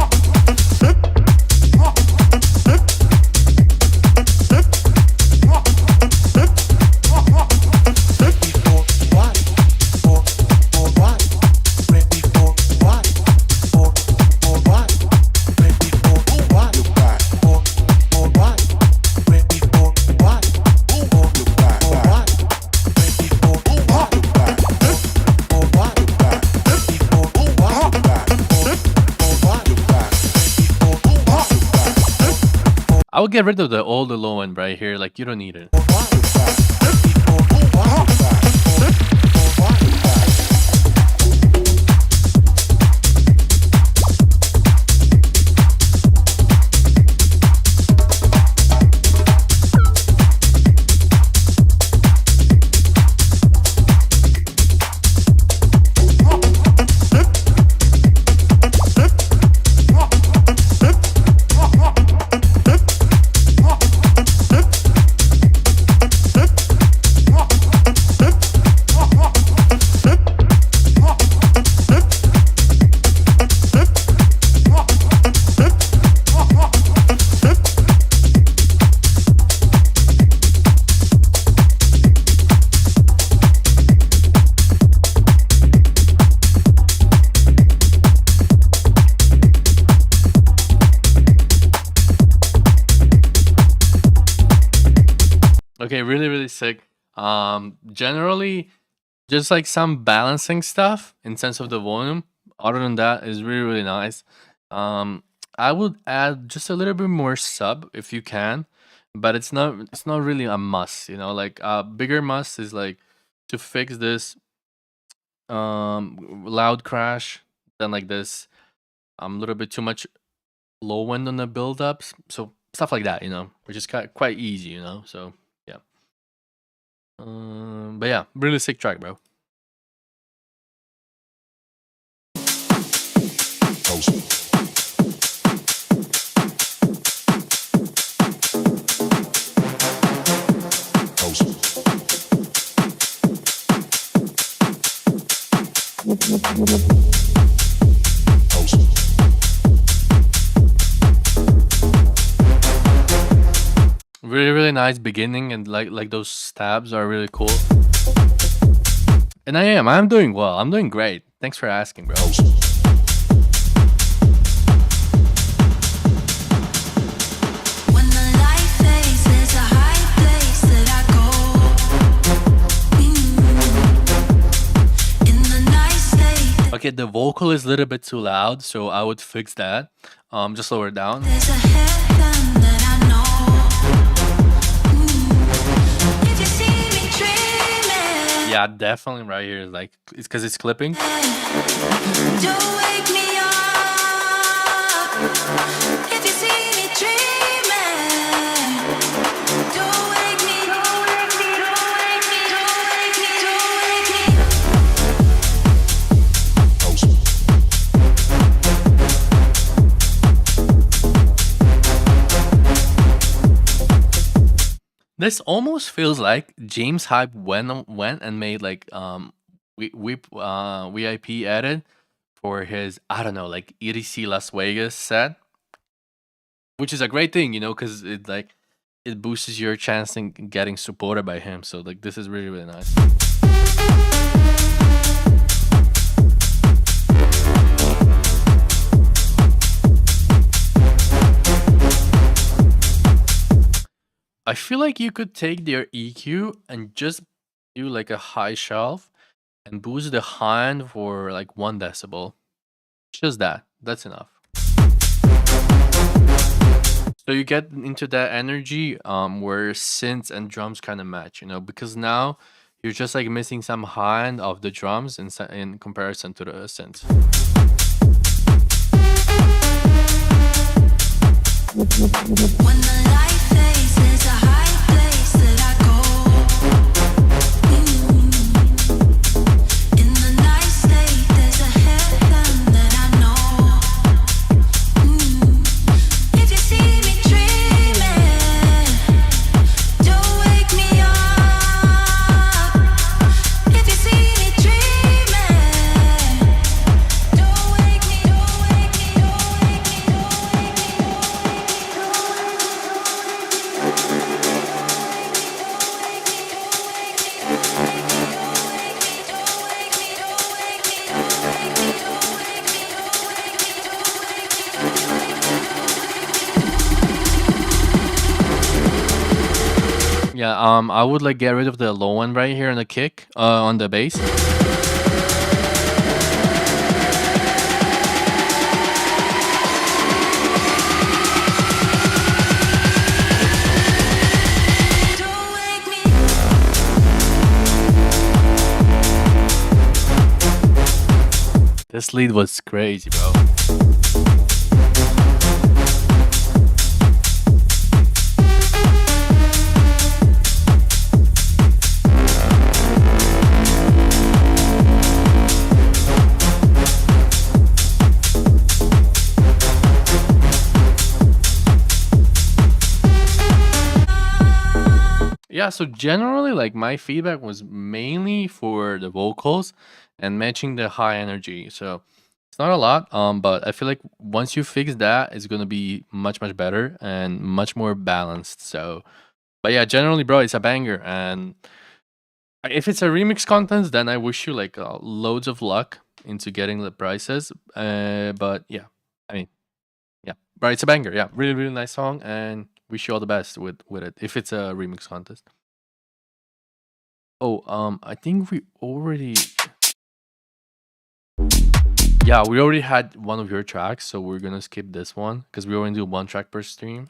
would get rid of all the low end right here. Like, you don't need it. Okay, really, really sick. Generally, just like some balancing stuff in sense of the volume. Other than that, is really, really nice. I would add just a little bit more sub if you can, but it's not really a must. Like a bigger must is like to fix this loud crash, then like this little bit too much low end on the build-ups, so stuff like that, which is quite easy, so yeah. But yeah, really sick track, bro. Really, really nice beginning, and like those stabs are really cool. And I'm doing well. I'm doing great. Thanks for asking, bro. When the light fades, there's a high place that I go. In the night state, Okay, the vocal is a little bit too loud, so I would fix that. Just lower it down. there's a heaven that I know. If you see me dreaming, Yeah, definitjeffinitely right here. Like, it's because it's clipping. don't wake me up. If you see me dreaming, don't wake me, don't wake me, don't wake me, don't wake me, don't wake me. This almost feels like James Hype went and made like VIP edit for his, I don't know, like EDC Las Vegas set, which is a great thing, because it boosts your chance in getting supported by him. So like this is really, really nice. I feel like you could take their EQ and just do like a high shelf and boost the high end for like 1 decibel. Just that. That's enough. So you get into that energy where synths and drums kind of match, because now you're just like missing some high end of the drums in comparison to the synths. When the light fades, there's a high place that I go. In the night state, there's a heaven that I know. If you see me dreaming, don't wake me up. If you see me dreaming, don't wake me, don't wake me, don't wake me, don't wake me, don't Yeah, I would like get rid of the low one right here on the kick, on the bass. This lead was crazy, bro. Yeah, so generally, like my feedback was mainly for the vocals and matching the high energy. So it's not a lot, but I feel like once you fix that, it's gonna be much better and much more balanced. So, but yeah, generally, bro, it's a banger. And if it's a remix contest, then I wish you like loads of luck into getting the prizes. But yeah, I mean, yeah, but it's a banger. Yeah, really nice song, and wish you all the best with it if it's a remix contest. Oh, I think we already. Yeah, we already had one of your tracks, so we're gonna skip this one because we only do one track per stream.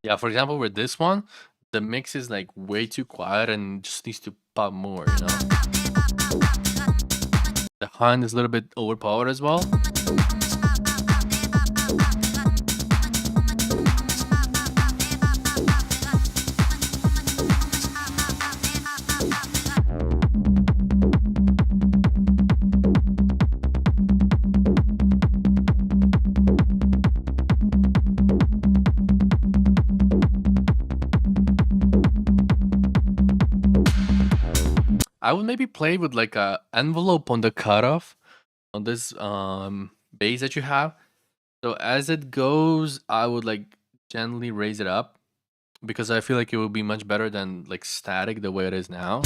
Yeah, for example, with this one, the mix is like way too quiet and just needs to pop more, you know? The hand is a little bit overpowered as well. I would maybe play with like a envelope on the cutoff on this bass that you have. So as it goes, I would like gently raise it up because I feel like it would be much better than like static the way it is now.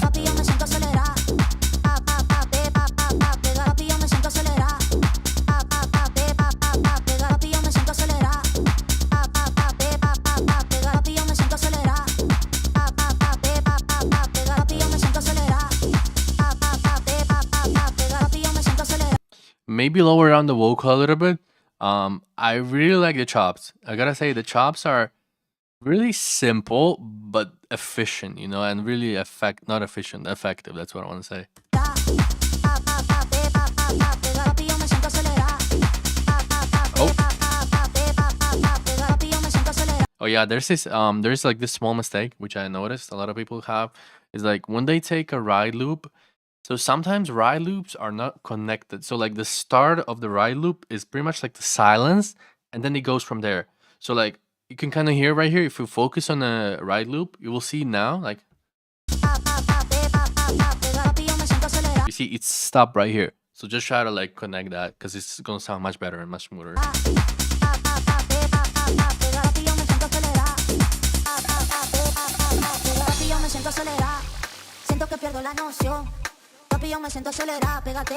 Papi, yo me siento acelerada. Papi, yo me siento acelerada. Papi, yo me siento acelerada. Papi, yo me siento acelerada. Papi, yo me siento acelerada. Papi, yo me siento acelerada. Maybe lower down the vocal a little bit. I really like the chops. I gotta say the chops are really simple but efficient, you know, and really not efficient, effective. That's what I want to say. Papi, yo me siento acelerada. Oh. Papi, yo me siento acelerada. Oh yeah, there's like this small mistake which I noticed a lot of people have is like when they take a ride loop. So sometimes ride loops are not connected. So like the start of the ride loop is pretty much like the silence, and then it goes from there. So like you can kind of hear right here. If you focus on a ride loop, you will see now like Papi, yo me siento acelerada. you see it's stopped right here. So just try to like connect that because it's gonna sound much better and much smoother. Papi, yo me siento acelerada. Papi, yo me siento acelerada. Siento que pierdo la noción. Papi, yo me siento acelerada. Pégate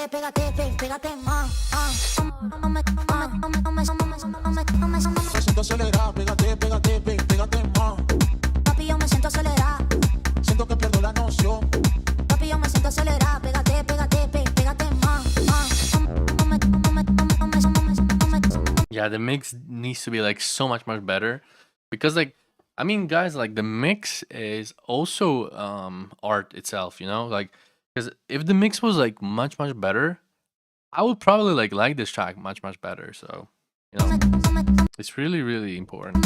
más. Me siento acelerado, pégate más. Papi, yo me siento acelerada. Siento que pierdo la noción. Papi, yo me siento acelerada. Pégate más. Yeah, the mix needs to be like so much better because like I mean guys, like the mix is also art itself, you know? Like because if the mix was like much better, I would probably like this track much better. So, you know, it's really important.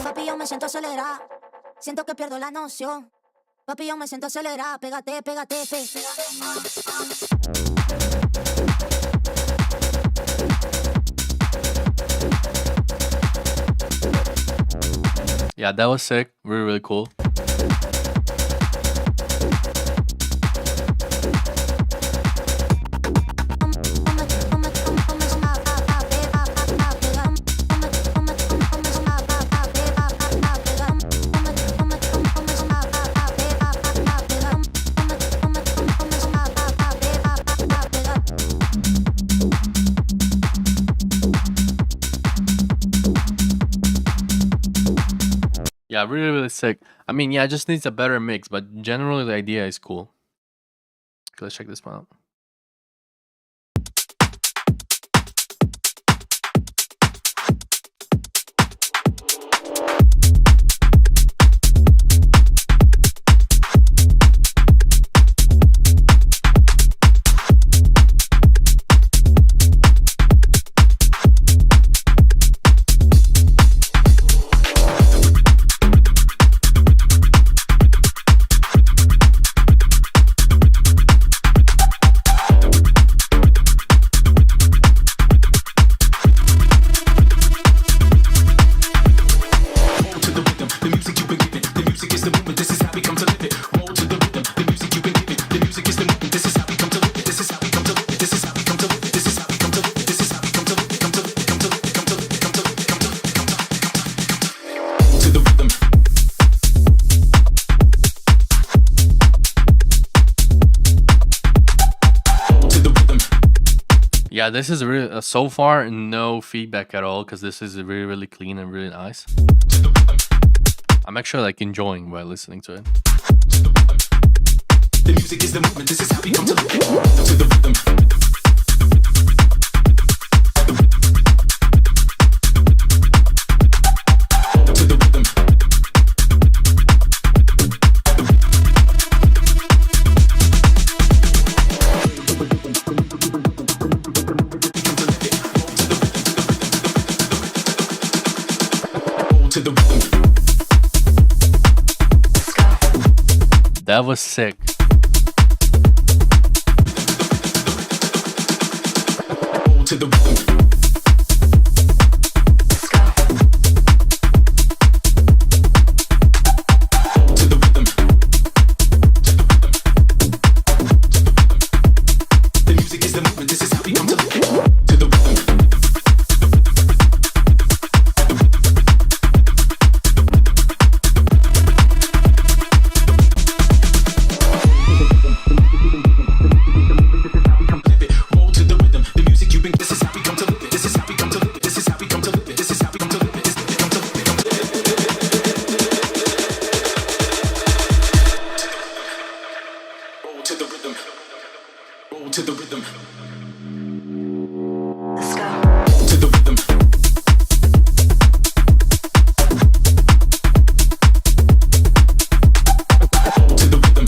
Papi, yo me siento acelerada. Siento que pierdo la noción. Papi, yo me siento acelerada. Pégate Yeah, that was sick. Really cool. Yeah, really, really sick. I mean, yeah, it just needs a better mix, but generally the idea is cool. Okay, let's check this one out. Yeah, this is really so far no feedback at all because this is really, really clean and really nice. I'm actually like enjoying while listening to it. The music is the movement. This is how we come to live it. To the rhythm. To the rhythm. To the rhythm. That was sick. To the rhythm. To the rhythm. The music is the movement. This is how we come to live it. To the rhythm. To the rhythm. Let's go. To the rhythm. To the rhythm.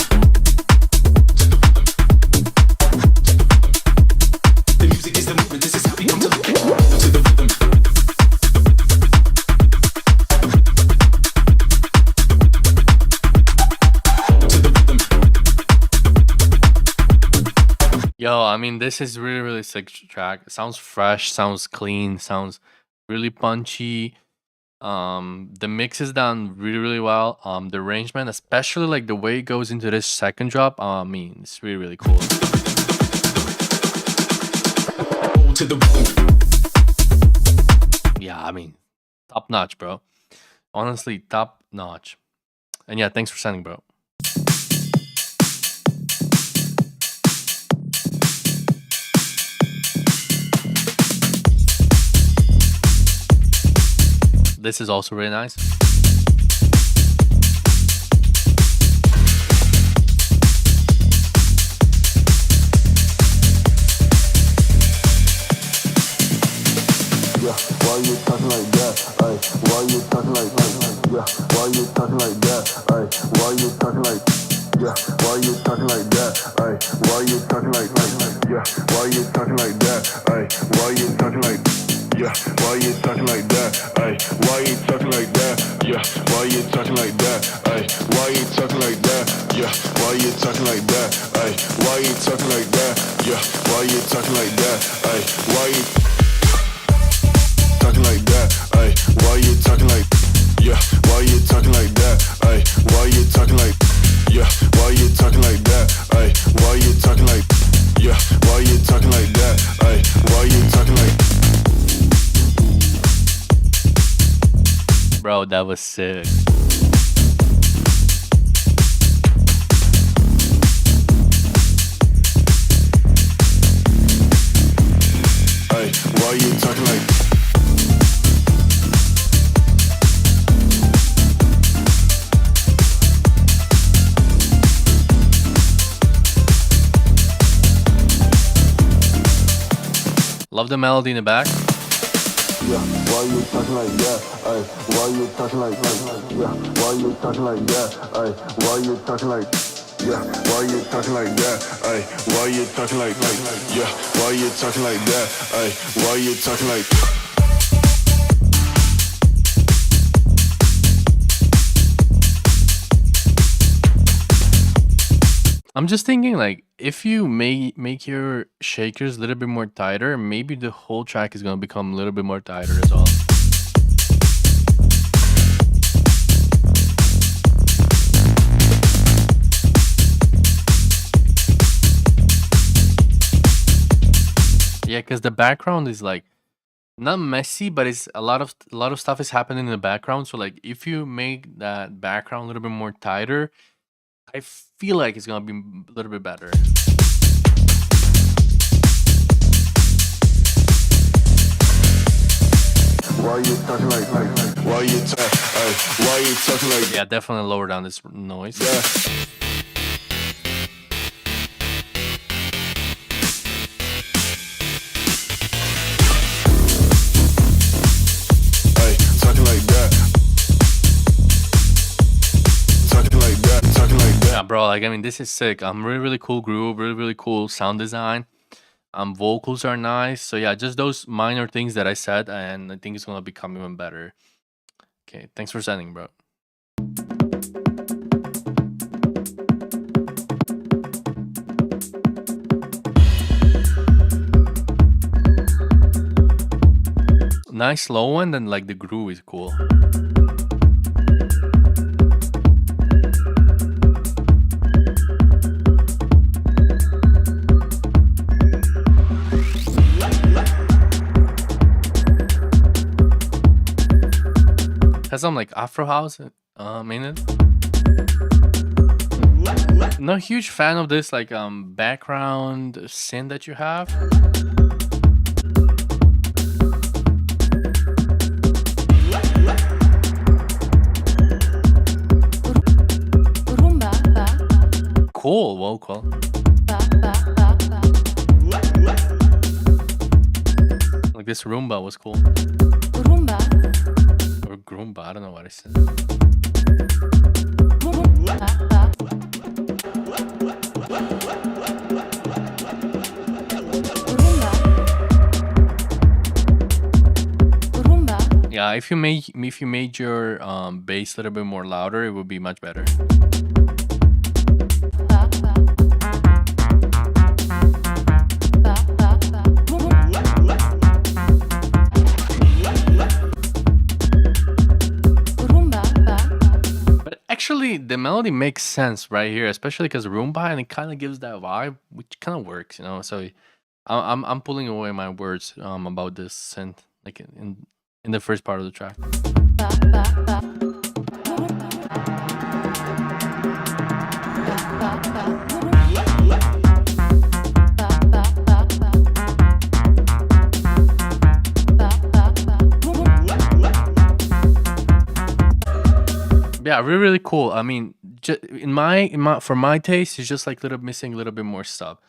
The music is the movement. This is how we come to live it. To the rhythm. To the rhythm. Yo, I mean, this is really, really sick track. It sounds fresh, sounds clean, sounds really punchy. The mix is done really, really well. The arrangement, especially like the way it goes into this second drop, I mean, it's really, really cool. To the rhythm. Yeah, I mean, top notch, bro. Honestly, top notch. And yeah, thanks for sending, bro. This is also really nice. Yeah, why you talking like that? Ay, why you talking like that? Yeah, why you talking like that? Ay, why you talking like? Yeah, why you talking like that? Ay, why you talking like? Yeah, why you talking like that? Ay, why you talking like? Yeah, why you talking like that? Ay, why you talking like that? Yeah, why you talking like that? Ay, why you talking like that? Yeah, why you talking like that? Ay, why you talking like that? Yeah, why you talking like that? Ay, why you talking like that? Ay, why you talking like? Yeah, why you talking like that? Ay, why you talking like? Yeah, why you talking like that? Ay, why you talking like? Yeah, why you talking like that? Ay, why you talking like? Bro, that was sick. Ay, why you talking like? Love the melody in the back. Yeah, why you talking like that? Ay, why you talking like yeah? Why you talking like that? Ay, why you talking like yeah? Why you talking like that? Ay, why you talking like yeah? Why you talking like that? Ay, why you talking like I'm just thinking, like, if you make your shakers a little bit more tighter, maybe the whole track is gonna become a little bit more tighter as well. Yeah, because the background is like not messy, but it's a lot of stuff is happening in the background. So like, if you make that background a little bit more tighter, I feel like it's gonna be a little bit better. why you talking like why you why you talking like Yeah, definitely lower down this noise. yeah? Ay, talking like that. Talking like that. Talking like that. Yeah, bro. Like, I mean, this is sick. Really cool groove. Really cool sound design. Vocals are nice. So yeah, just those minor things that I said, and I think it's gonna become even better. Okay, thanks for sending, bro. Nice slow one, and like the groove is cool. Has some like Afro house in it. Not huge fan of this like background synth that you have. Cool vocal. Like this Roomba was cool. Or Groomba, I don't know what I said. Yeah, if you made your bass a little bit more louder, it would be much better. But actually, the melody makes sense right here, especially because Roomba, and it kind of gives that vibe, which kind of works, you know. So I'm pulling away my words about this synth, like in the first part of the track. Yeah, really cool. I mean, in my for my taste, it's just like missing a little bit more stuff,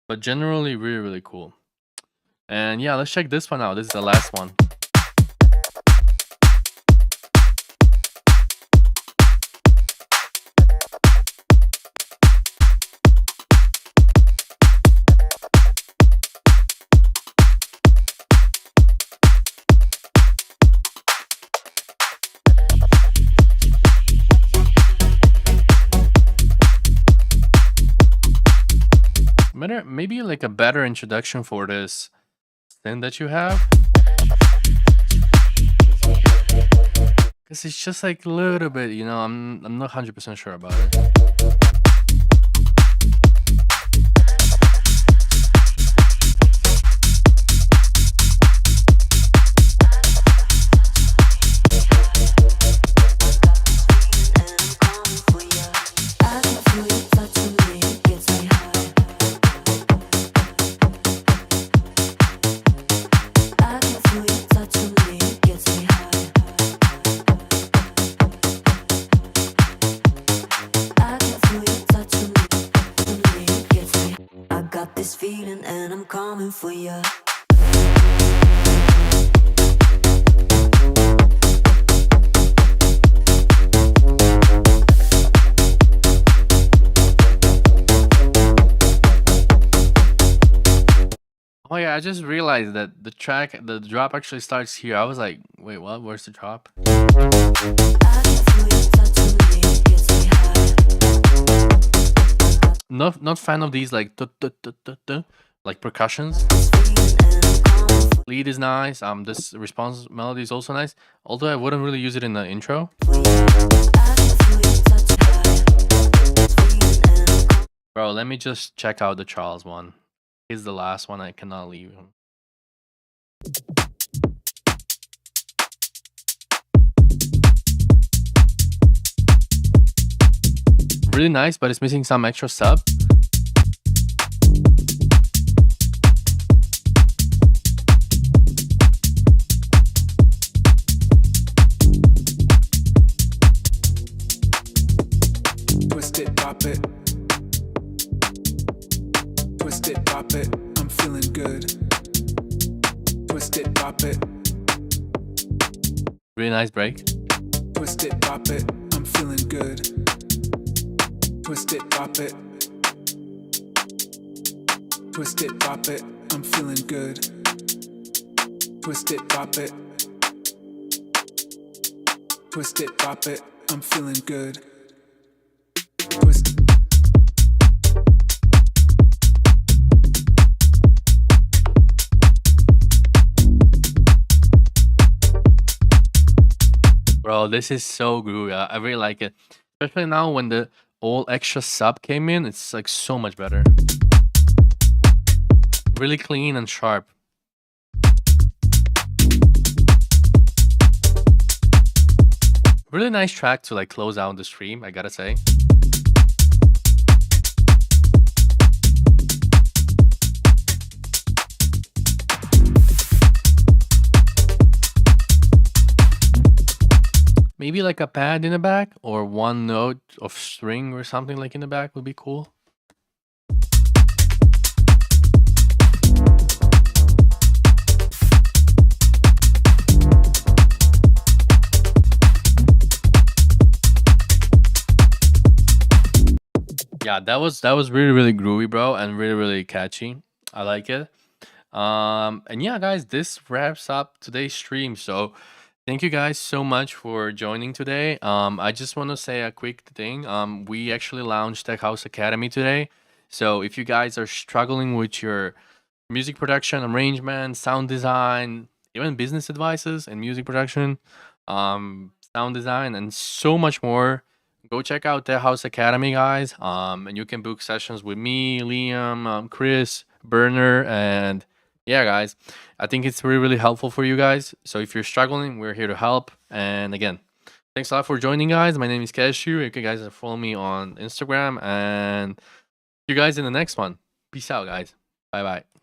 but generally really cool. And yeah, let's check this one out. This is the last one. Maybe like a better introduction for this thing that you have, because it's just like a little bit, you know. I'm not 100% sure about it. This feeling and I'm coming for you. Oh yeah, I just realized that the drop actually starts here. I was like, wait, what? Where's the drop? Not fan of these like like percussions. Lead is nice. This response melody is also nice. Although I wouldn't really use it in the intro. Bro, let me just check out the Charles one. He's the last one. I cannot leave him. Really nice, but it's missing some extra sub. Twist it, pop it. Twist it, pop it. I'm feeling good. Twist it, pop it. Really nice break. Twist it, pop it. I'm feeling good. Twist it, pop it. Twist it, pop it. I'm feeling good. Twist it, pop it. Twist it, pop it. I'm feeling good. Twist. Bro, this is so groovy. I really like it. Especially now when the all extra sub came in, it's like so much better. Really clean and sharp. Really nice track to like close out the stream, I gotta say. Maybe like a pad in the back or one note of string or something like in the back would be cool. Yeah, that was really groovy, bro, and really catchy. I like it. And yeah, guys, this wraps up today's stream. So thank you guys so much for joining today. I just want to say a quick thing. We actually launched Tech House Academy today. So if you guys are struggling with your music production, arrangement, sound design, even business advices and music production, sound design, and so much more, go check out Tech House Academy, guys. And you can book sessions with me, Liam, Chris, Burner, and yeah, guys, I think it's really helpful for you guys. So if you're struggling, we're here to help. And again, thanks a lot for joining, guys. My name is Cashew. You can guys follow me on Instagram, and see you guys in the next one. Peace out, guys. Bye bye.